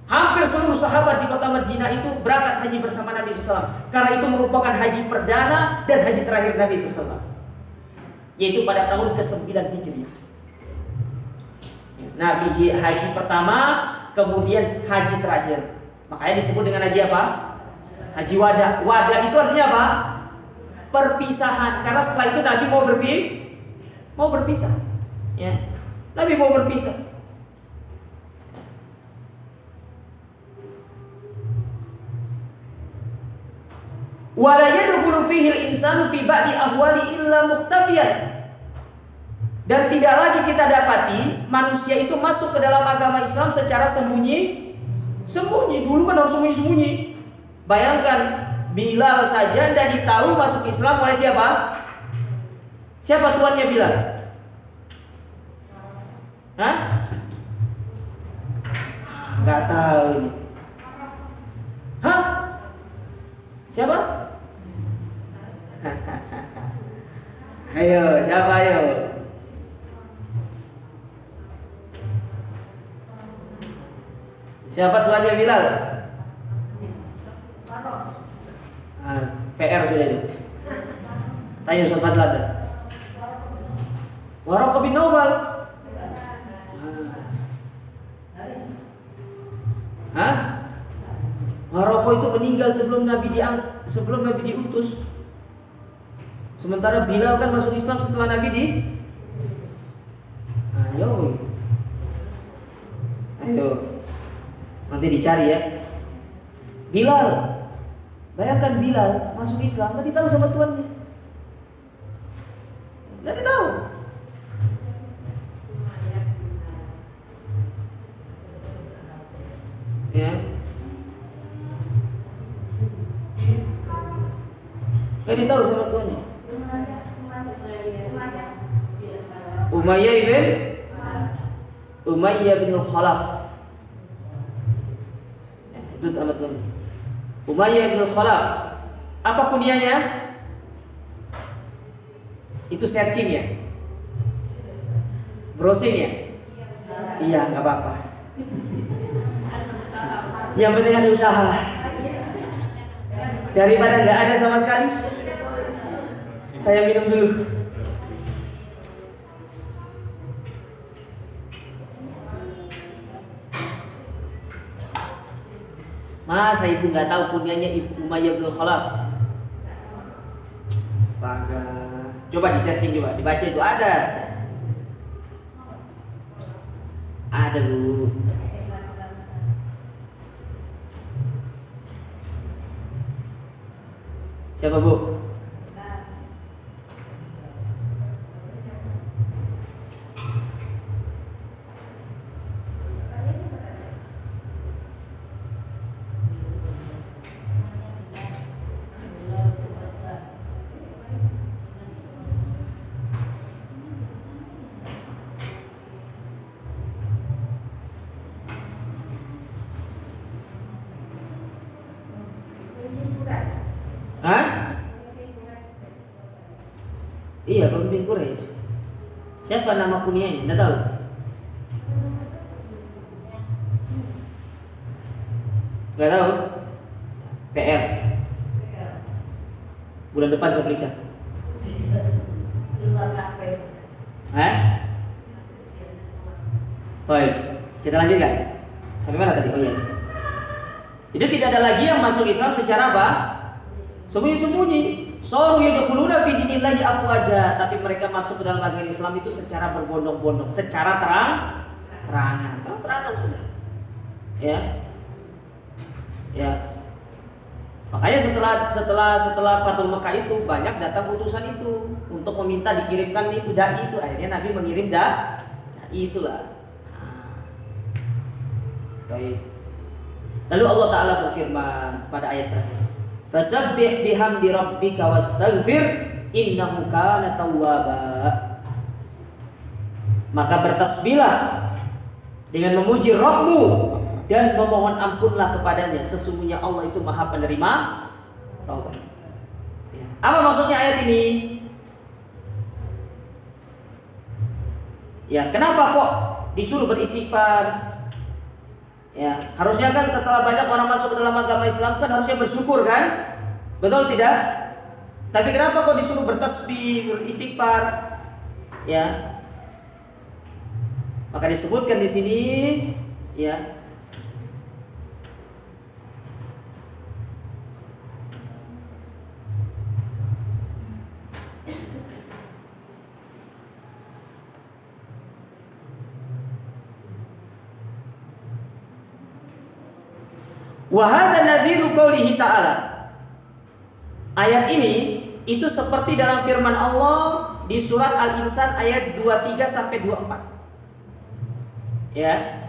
Hampir seluruh sahabat di kota Madinah itu berangkat haji bersama Nabi SAW. Karena itu merupakan haji perdana dan haji terakhir Nabi SAW, yaitu pada tahun ke-9 Hijriah. Nabi haji pertama, kemudian haji terakhir. Makanya disebut dengan haji apa? Haji wada. Wada itu artinya apa? Perpisahan. Karena setelah itu Nabi mau berpisah. Ya. Nabi mau berpisah. Wala yadkhulu fihi al-insanu fi ba'di ahwali illa mukhtafiyan. Dan tidak lagi kita dapati manusia itu masuk ke dalam agama Islam secara sembunyi. Dulu kan harus sembunyi. Bayangkan Bilal saja tidak ditahu masuk Islam oleh siapa? Siapa tuannya Bilal? Hah? Gak tahu ini. Hah? Siapa? Ayo, siapa ayo? Siapa tuannya Bilal? PR sudah itu. Tanya Ustaz Fadlan. Waraqah bin Naufal. Hah? Waraqah itu meninggal sebelum Nabi diutus. Sementara Bilal kan masuk Islam setelah Nabi Ayo. Nanti dicari ya. Bilal. Bayangkan Bilal masuk Islam, enggak tahu sama tuannya. Enggak tahu. Ya. Enggak tahu sama tuannya. Umayyah bin Khalaf. Itu nama tuannya. Umayyah bin Khalaf. Apa kunyanya? Itu searching ya? Browsing ya? Iya, nggak apa-apa. Yang penting ada usaha. Daripada nggak ada sama sekali. Saya minum dulu. Masa ibu nggak tahu kunyanya Ibu Umayyah bin Khalaf? Astaga. Coba di searching, coba dibaca, itu ada. Ada Bu. Siapa Bu? Hah? Iya, pemimpin Quraisy. Siapa nama kunyanya? Enggak tahu. Enggak tahu. PR. Bulan depan saya periksa. Hah? Baik, kita lanjutkan. Sampai mana tadi? Oh iya. Jadi tidak ada lagi yang masuk Islam secara apa? Sembunyi-sembunyi. Saru yadkhuluna fi dinillahi afwaja, tapi mereka masuk ke dalam agama Islam itu secara berbondong-bondong, secara terang-terangan sudah. Ya. Ya. Makanya setelah Fathul Makkah itu banyak datang utusan itu untuk meminta dikirimkan itu dai itu. Akhirnya Nabi mengirim dai itulah. Baik. Lalu Allah Ta'ala berfirman pada ayat terakhir, fasabbih bihamdi rabbika wastaghfir innahu kana tawwaba. Maka bertasbihlah dengan memuji Rabbmu dan memohon ampunlah kepadanya, sesungguhnya Allah itu Maha penerima taubat. Apa maksudnya ayat ini? Ya, kenapa kok disuruh beristighfar? Ya, harusnya kan setelah banyak orang masuk ke dalam agama Islam kan harusnya bersyukur kan? Betul tidak? Tapi kenapa kok disuruh bertasbih, beristighfar? Ya. Maka disebutkan di sini ya, wa hadza nadhiru qoulihi ta'ala. Ayat ini itu seperti dalam firman Allah di surat Al-Insan ayat 23 sampai 24. Ya.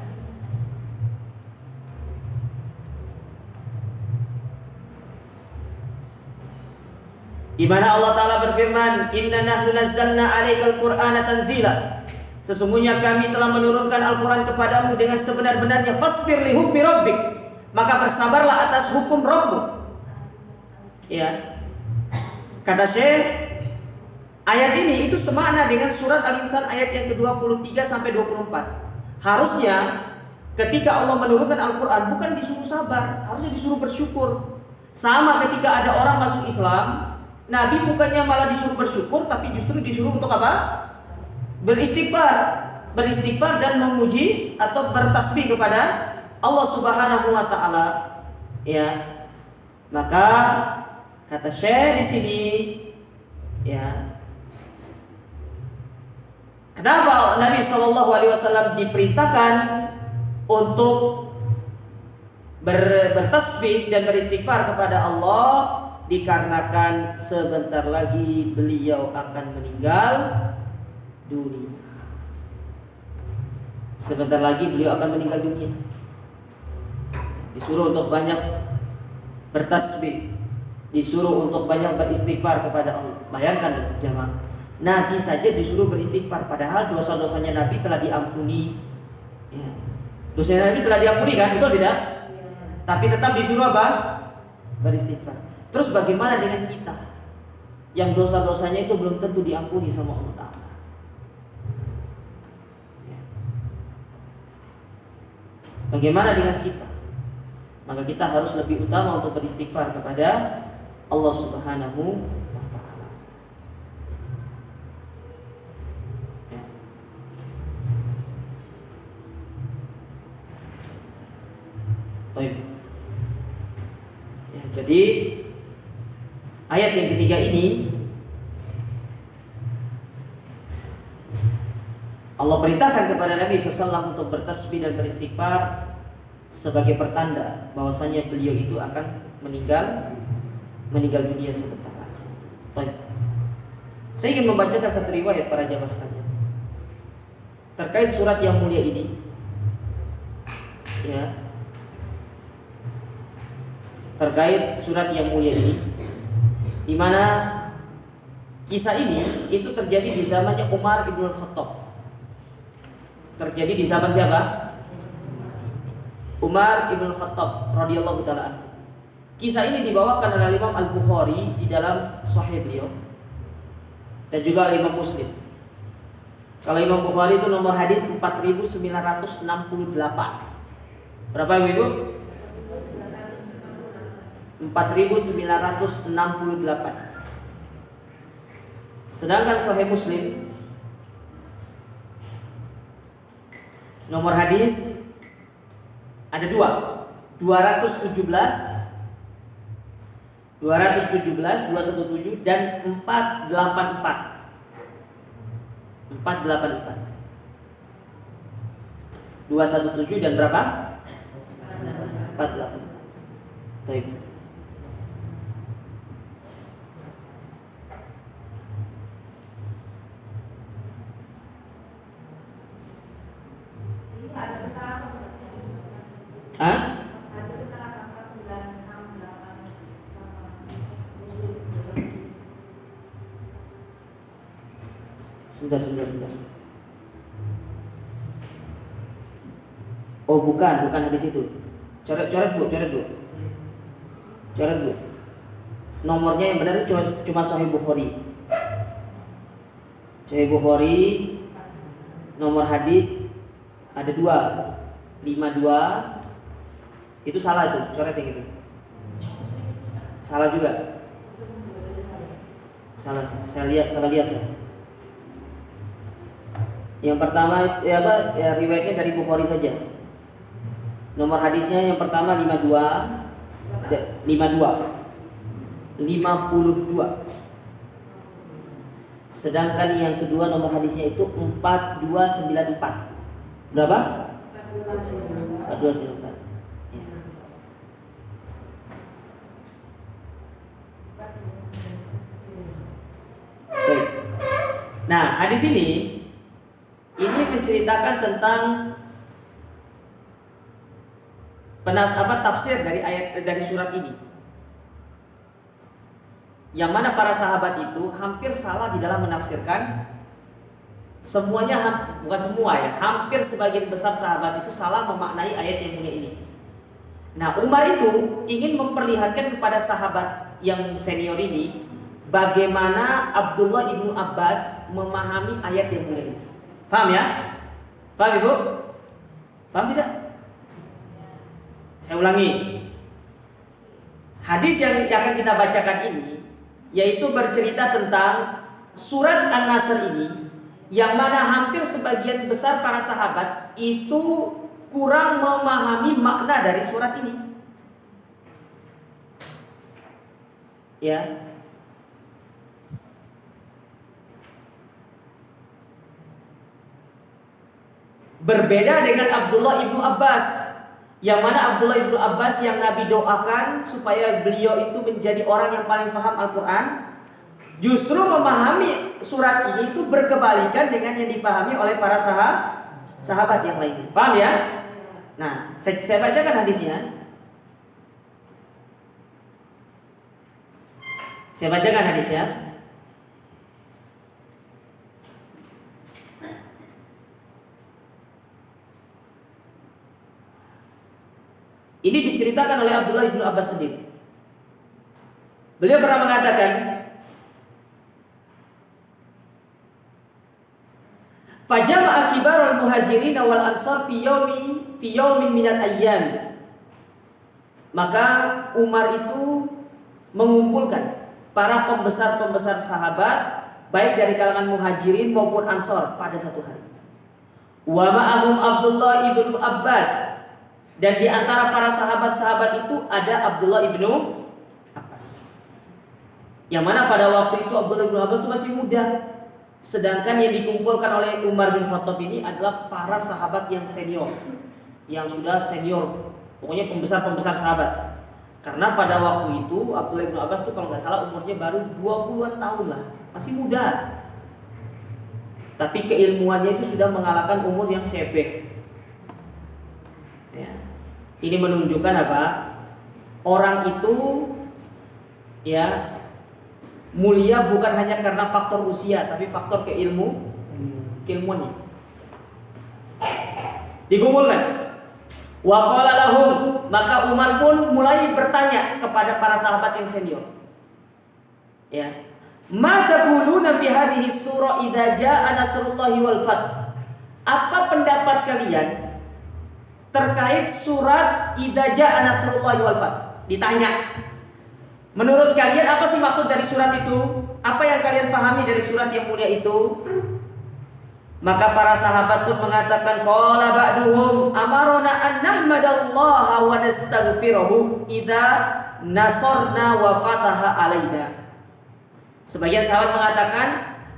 Di mana Allah Ta'ala berfirman, "Inna nahnu nazzalna 'alaikal Qur'ana tanzila." Sesungguhnya kami telah menurunkan Al-Qur'an kepadamu dengan sebenar-benarnya. Fasbir li hukmi rabbik. Maka bersabarlah atas hukum Rabbmu. Ya. Kata Syekh, ayat ini itu semakna dengan surat Al-Insan ayat yang ke-23 sampai 24. Harusnya ketika Allah menurunkan Al-Quran bukan disuruh sabar, harusnya disuruh bersyukur. Sama ketika ada orang masuk Islam, Nabi bukannya malah disuruh bersyukur, tapi justru disuruh untuk apa? Beristighfar. Beristighfar dan memuji atau bertasbih kepada Allah Subhanahu wa Ta'ala. Ya. Maka kata Syekh di sini, ya, kenapa Nabi Shallallahu Alaihi Wasallam diperintahkan untuk bertasbih dan beristighfar kepada Allah? Dikarenakan sebentar lagi beliau akan meninggal dunia. Sebentar lagi beliau akan meninggal dunia. Disuruh untuk banyak bertasbih, disuruh untuk banyak beristighfar kepada Allah. Bayangkan jemaah, Nabi saja disuruh beristighfar, padahal dosa-dosanya Nabi telah diampuni. Ya. Dosa Nabi telah diampuni kan, betul tidak? Tapi tetap disuruh apa? Beristighfar. Terus bagaimana dengan kita yang dosa-dosanya itu belum tentu diampuni sama Allah Ta'ala? Ya. Bagaimana dengan kita? Maka kita harus lebih utama untuk beristighfar kepada Allah Subhanahu wa Ta'ala. Ya. Baik. Ya, jadi ayat yang ketiga ini Allah perintahkan kepada Nabi SAW untuk bertasbih dan beristighfar sebagai pertanda bahwasanya beliau itu akan meninggal dunia sebentar lagi. Baik. Saya ingin membacakan satu riwayat para jamaah sekalian terkait surat yang mulia ini. Ya. Terkait surat yang mulia ini, di mana kisah ini itu terjadi di zamannya Umar ibn Khattab. Terjadi di zaman siapa? Umar ibn Khattab radhiyallahu taala. Kisah ini dibawakan oleh Imam Al-Bukhari di dalam Sahih beliau dan juga oleh Imam Muslim. Kalau Imam Bukhari itu nomor hadis 4968. Berapa Ibu? 4968. Sedangkan Sahih Muslim nomor hadis ada 217 217 dan 484 217 dan berapa? 484. Baik. Hah? Sebentar. Oh bukan hadis itu. Coret bu. Nomornya yang benar itu cuma Sahih Bukhari. Sahih Bukhari nomor hadis ada 252. Itu salah itu, coret yang itu. Salah juga. Salah. Yang pertama riwayatnya dari Bukhari saja. Nomor hadisnya yang pertama 52. Sedangkan yang kedua nomor hadisnya itu 4294. Berapa? 4294. Ya. Baik. Nah, hadis ini menceritakan tentang tafsir dari surat ini. Yang mana para sahabat itu hampir salah di dalam menafsirkan. Bukan semua ya, hampir sebagian besar sahabat itu salah memaknai ayat yang mulia ini. Nah, Umar itu ingin memperlihatkan kepada sahabat yang senior ini bagaimana Abdullah ibnu Abbas memahami ayat yang mulia ini. Paham ya? Paham Ibu? Paham tidak? Saya ulangi. Hadis yang akan kita bacakan ini yaitu bercerita tentang surat An-Nasr ini, yang mana hampir sebagian besar para sahabat itu kurang memahami makna dari surat ini. Ya. Berbeda dengan Abdullah ibnu Abbas, yang mana Abdullah ibnu Abbas yang Nabi doakan supaya beliau itu menjadi orang yang paling paham Al-Quran, justru memahami surat ini itu berkebalikan dengan yang dipahami oleh para sahabat yang lainnya. Paham ya? Nah, saya bacakan hadisnya. Ini diceritakan oleh Abdullah ibnu Abbas sendiri. Beliau pernah mengatakan, "Fajama'a kibarul muhajirin wal ansar fi yaumin minal ayyam." Maka Umar itu mengumpulkan para pembesar sahabat baik dari kalangan muhajirin maupun ansar pada satu hari. Wa ma'ahum Abdullah ibnu Abbas. Dan di antara para sahabat-sahabat itu ada Abdullah ibnu Abbas. Yang mana pada waktu itu Abdullah ibnu Abbas itu masih muda. Sedangkan yang dikumpulkan oleh Umar bin Khattab ini adalah para sahabat yang senior, yang sudah senior, pokoknya pembesar sahabat. Karena pada waktu itu Abdullah ibnu Abbas itu kalau nggak salah umurnya baru 20-an tahun lah, masih muda. Tapi keilmuannya itu sudah mengalahkan umur yang sebeh. Ya. Ini menunjukkan apa? Orang itu ya mulia bukan hanya karena faktor usia, tapi faktor keilmuannya. Dikumpulkan. Wa qala lahum, maka Umar pun mulai bertanya kepada para sahabat yang senior. Ya. Ma taquluna fi hadhihi surah idza jaa nasrullahi wal fath? Apa pendapat kalian terkait surat idza jaa nasrullahi wal fath? Ditanya. Menurut kalian apa sih maksud dari surat itu? Apa yang kalian pahami dari surat yang mulia itu? Maka para sahabat pun mengatakan, qala ba'duhum amarona an nahmadallaha wa nastaghfiruhu idza nasarna wa fataha alaina. Sebagian sahabat mengatakan,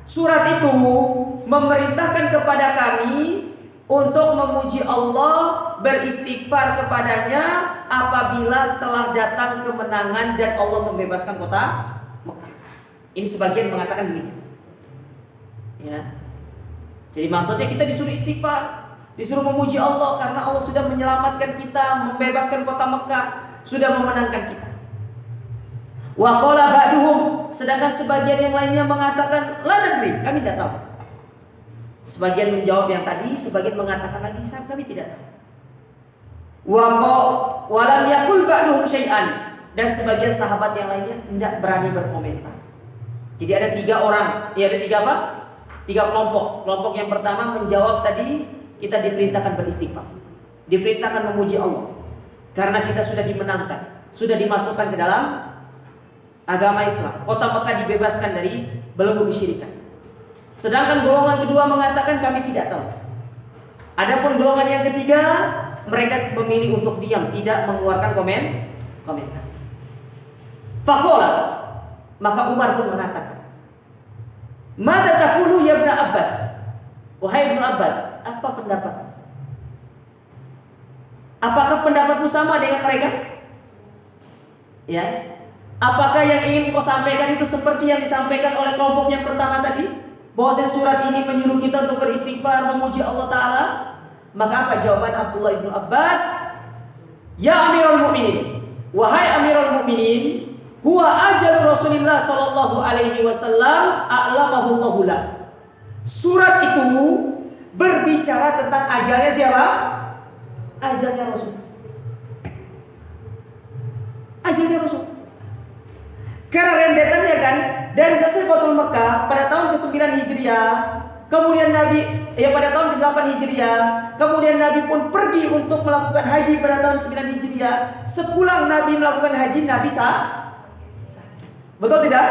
surat itu memerintahkan kepada kami untuk memuji Allah, beristighfar kepadanya apabila telah datang kemenangan dan Allah membebaskan kota Mekah. Ini sebagian mengatakan begitu. Ya. Jadi maksudnya kita disuruh istighfar, disuruh memuji Allah karena Allah sudah menyelamatkan kita, membebaskan kota Mekah, sudah memenangkan kita. Wa qala ba'duhum, sedangkan sebagian yang lainnya mengatakan la nadri, kami tidak tahu. Sebagian menjawab yang tadi, sebagian mengatakan lagi kami tidak tahu. Walam yakul ba'duhum syai'an, dan sebagian sahabat yang lainnya tidak berani berkomentar. Jadi ada 3 orang, ada 3 apa? 3 kelompok. Kelompok yang pertama menjawab tadi, kita diperintahkan beristighfar, diperintahkan memuji Allah karena kita sudah dimenangkan, sudah dimasukkan ke dalam agama Islam. Kota Mekah dibebaskan dari belenggu kesyirikan. Sedangkan golongan kedua mengatakan kami tidak tahu. Adapun golongan yang ketiga, mereka memilih untuk diam, tidak mengeluarkan komentar. Faqala, maka Umar pun mengatakan, "Mada taqulu ya Ibnu Abbas?" Wahai Ibnu Abbas, apa pendapat? Apakah pendapatmu sama dengan mereka? Ya. Apakah yang ingin kau sampaikan itu seperti yang disampaikan oleh kelompok yang pertama tadi? Bahwa surat ini menyuruh kita untuk beristighfar, memuji Allah Ta'ala? Maka apa jawaban Abdullah ibnu Abbas? Ya Amirul Mukminin, wahai Amirul Mukminin, huwa ajalu Rasulullah sallallahu alaihi wasallam a'lamahu Allahu lah. Surat itu berbicara tentang ajalnya siapa? Ajalnya Rasul. Ajalnya Rasul. Karena rentetannya kan dari selesai Fathul Mekah pada tahun ke-9 Hijriah, kemudian Nabi pada tahun ke-8 Hijriah, kemudian Nabi pun pergi untuk melakukan haji pada tahun 9 Hijriah. Sepulang Nabi melakukan haji, Nabi betul tidak?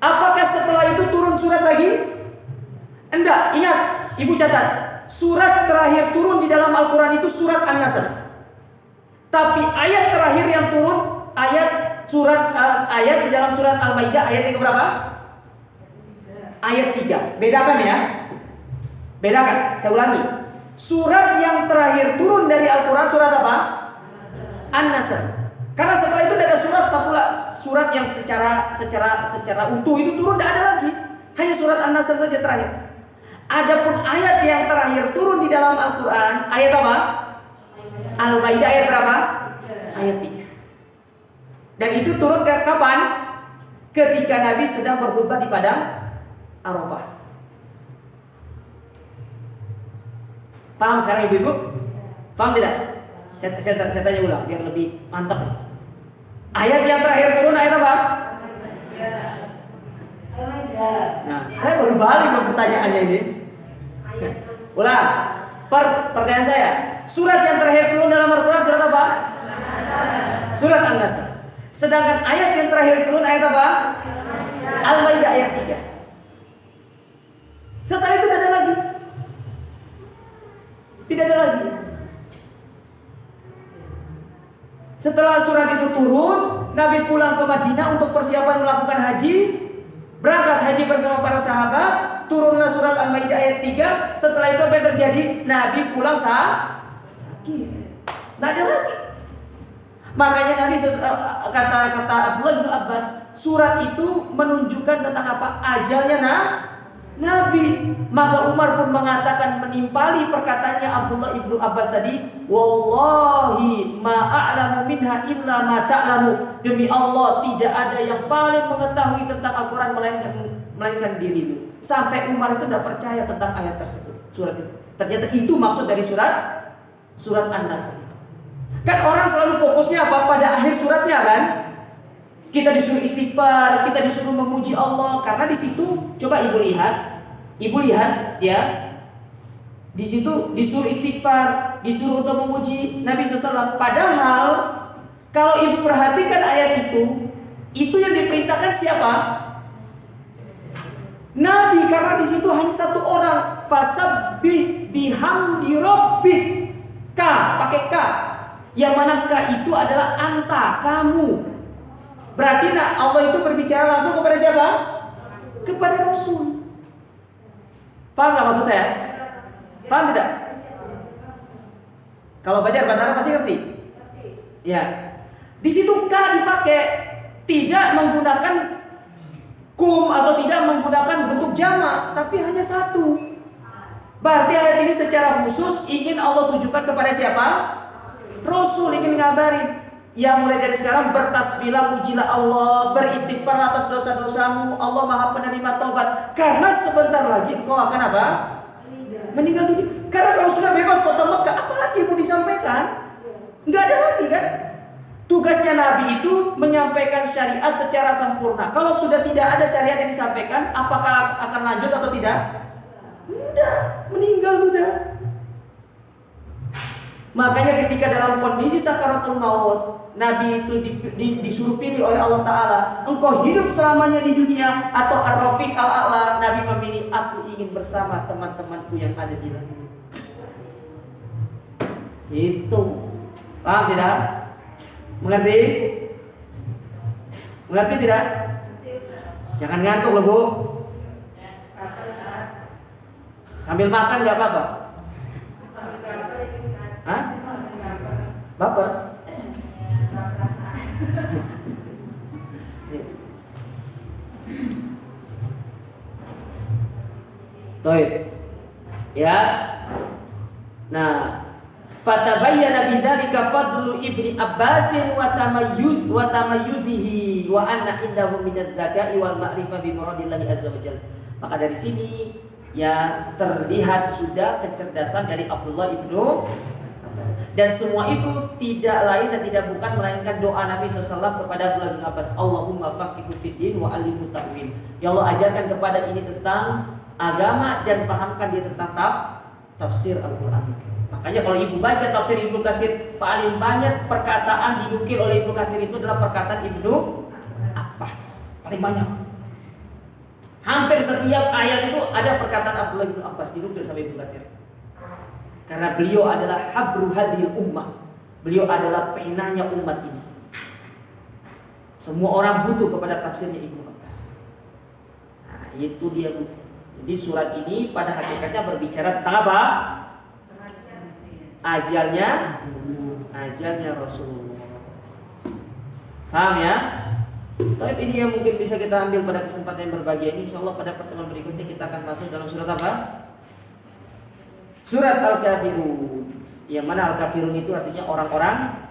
Apakah setelah itu turun surat lagi? Enggak, ingat, Ibu catat. Surat terakhir turun di dalam Al-Quran itu surat An-Nasr. Tapi ayat terakhir yang turun ayat di dalam surat Al-Maidah ayat yang berapa? Ayat 3. Bedakan ya. Bedakan, saya ulangi. Surat yang terakhir turun dari Al-Quran surat apa? An-Nasr. Karena setelah itu ada surat yang secara utuh itu turun, tidak ada lagi. Hanya surat An-Nasr saja terakhir. Adapun ayat yang terakhir turun di dalam Al-Quran ayat apa? Al-Maidah ayat berapa? Ayat 3. Dan itu turun kapan? Ketika Nabi sedang berkhutbah di padang Arafah. Paham sekarang ibu-ibu? Paham tidak? Saya tanya ulang biar lebih mantap. Ayat yang terakhir turun ayat apa? Nah, saya baru balik ke pertanyaannya ini. Ulang. Pertanyaan saya, surat yang terakhir turun dalam Al-Quran surat apa? Surat An-Nasr. Sedangkan ayat yang terakhir turun ayat apa? Al-Maidah ayat 3. Setelah itu tidak ada lagi. Tidak ada lagi. Setelah surat itu turun, Nabi pulang ke Madinah untuk persiapan melakukan haji. Berangkat haji bersama para sahabat. Turunlah surat Al-Maidah ayat 3. Setelah itu apa yang terjadi? Nabi pulang sakit. Tidak ada lagi. Makanya Nabi kata Abdullah bin Abbas, surat itu menunjukkan tentang apa? Ajalnya Nabi. Maka Umar pun mengatakan menimpali perkataannya Abdullah ibnu Abbas tadi, wallahi ma a'lamu minha illa ma ta'lamu. Demi Allah tidak ada yang paling mengetahui tentang Al-Quran melainkan dirimu. Sampai Umar itu tidak percaya tentang ayat tersebut, surat itu. Ternyata itu maksud dari surat An-Nasr. Kan orang selalu fokusnya apa? Pada akhir suratnya kan? Kita disuruh istighfar, kita disuruh memuji Allah. Karena di situ, coba ibu lihat ya. Di situ disuruh istighfar, disuruh untuk memuji Nabi SAW. Padahal kalau ibu perhatikan ayat itu yang diperintahkan siapa? Nabi, karena di situ hanya satu orang. Fasabbih bihamdi rabbik. Pakai K. Yang mana K itu adalah anta, kamu. Berarti Allah itu berbicara langsung kepada siapa? Kepada Rasul. Paham gak maksud saya? Paham tidak? Kalau belajar bahasa Arab pasti ngerti. Ya. Di situ K dipakai, tidak menggunakan kum atau tidak menggunakan bentuk jamak, tapi hanya satu. Berarti ayat ini secara khusus ingin Allah tujukan kepada siapa? Rasul, ingin ngabarin, ya mulai dari sekarang bertasbihlah, pujilah Allah, beristighfar atas dosa-dosamu. Allah Maha penerima taubat. Karena sebentar lagi engkau akan apa? meninggal dunia. Karena kalau sudah bebas kota Mekah, apalagi mau disampaikan? Nggak ada lagi kan? Tugasnya Nabi itu menyampaikan syariat secara sempurna. Kalau sudah tidak ada syariat yang disampaikan, apakah akan lanjut atau tidak? Tidak, meninggal sudah. Makanya ketika dalam kondisi sakaratul maut, Nabi itu disuruh pilih oleh Allah Ta'ala, engkau hidup selamanya di dunia atau ar-rafiq al-a'la. Nabi memilih, aku ingin bersama teman-temanku yang ada di langit. Itu paham tidak? Mengerti? Mengerti tidak? Jangan ngantuk loh Bu. Sambil makan nggak apa-apa. Hah? Baper? Toib. Ya. Nah, fatabayyana bidzalika fadlu Ibni Abbasin wa tamayyuzihi wa anna indahu minadz dzaka'i wal ma'rifah bi muradillahi azza wajalla. Maka dari sini ya terlihat sudah kecerdasan dari Abdullah ibnu Abbas. Dan semua itu tidak lain dan tidak bukan melainkan doa Nabi SAW kepada Abdullah bin Abbas. Allahumma faqihu fid din wa 'allimhu ta'wil. Ya Allah, ajarkan kepada ini tentang agama dan pahamkan dia tentang tafsir Al-Qur'an. Makanya kalau ibu baca tafsir Ibnu Katsir, paling banyak perkataan dinukil oleh Ibnu Katsir itu adalah perkataan Ibnu Abbas. Paling banyak. Hampir setiap ayat itu ada perkataan Abdullah bin Abbas dinukil sama Ibnu Katsir. Karena beliau adalah habru hadhil ummah. Beliau adalah penanya umat ini. Semua orang butuh kepada tafsirnya Ibnu Abbas. Nah, itu dia. Jadi surat ini pada hakikatnya berbicara tentang apa? Ajalnya Rasulullah. Paham ya? Tapi ini yang mungkin bisa kita ambil pada kesempatan yang berbahagia ini. Insyaallah pada pertemuan berikutnya kita akan masuk dalam surat apa? Surat Al-Kafirun. Yang mana Al-Kafirun itu artinya orang-orang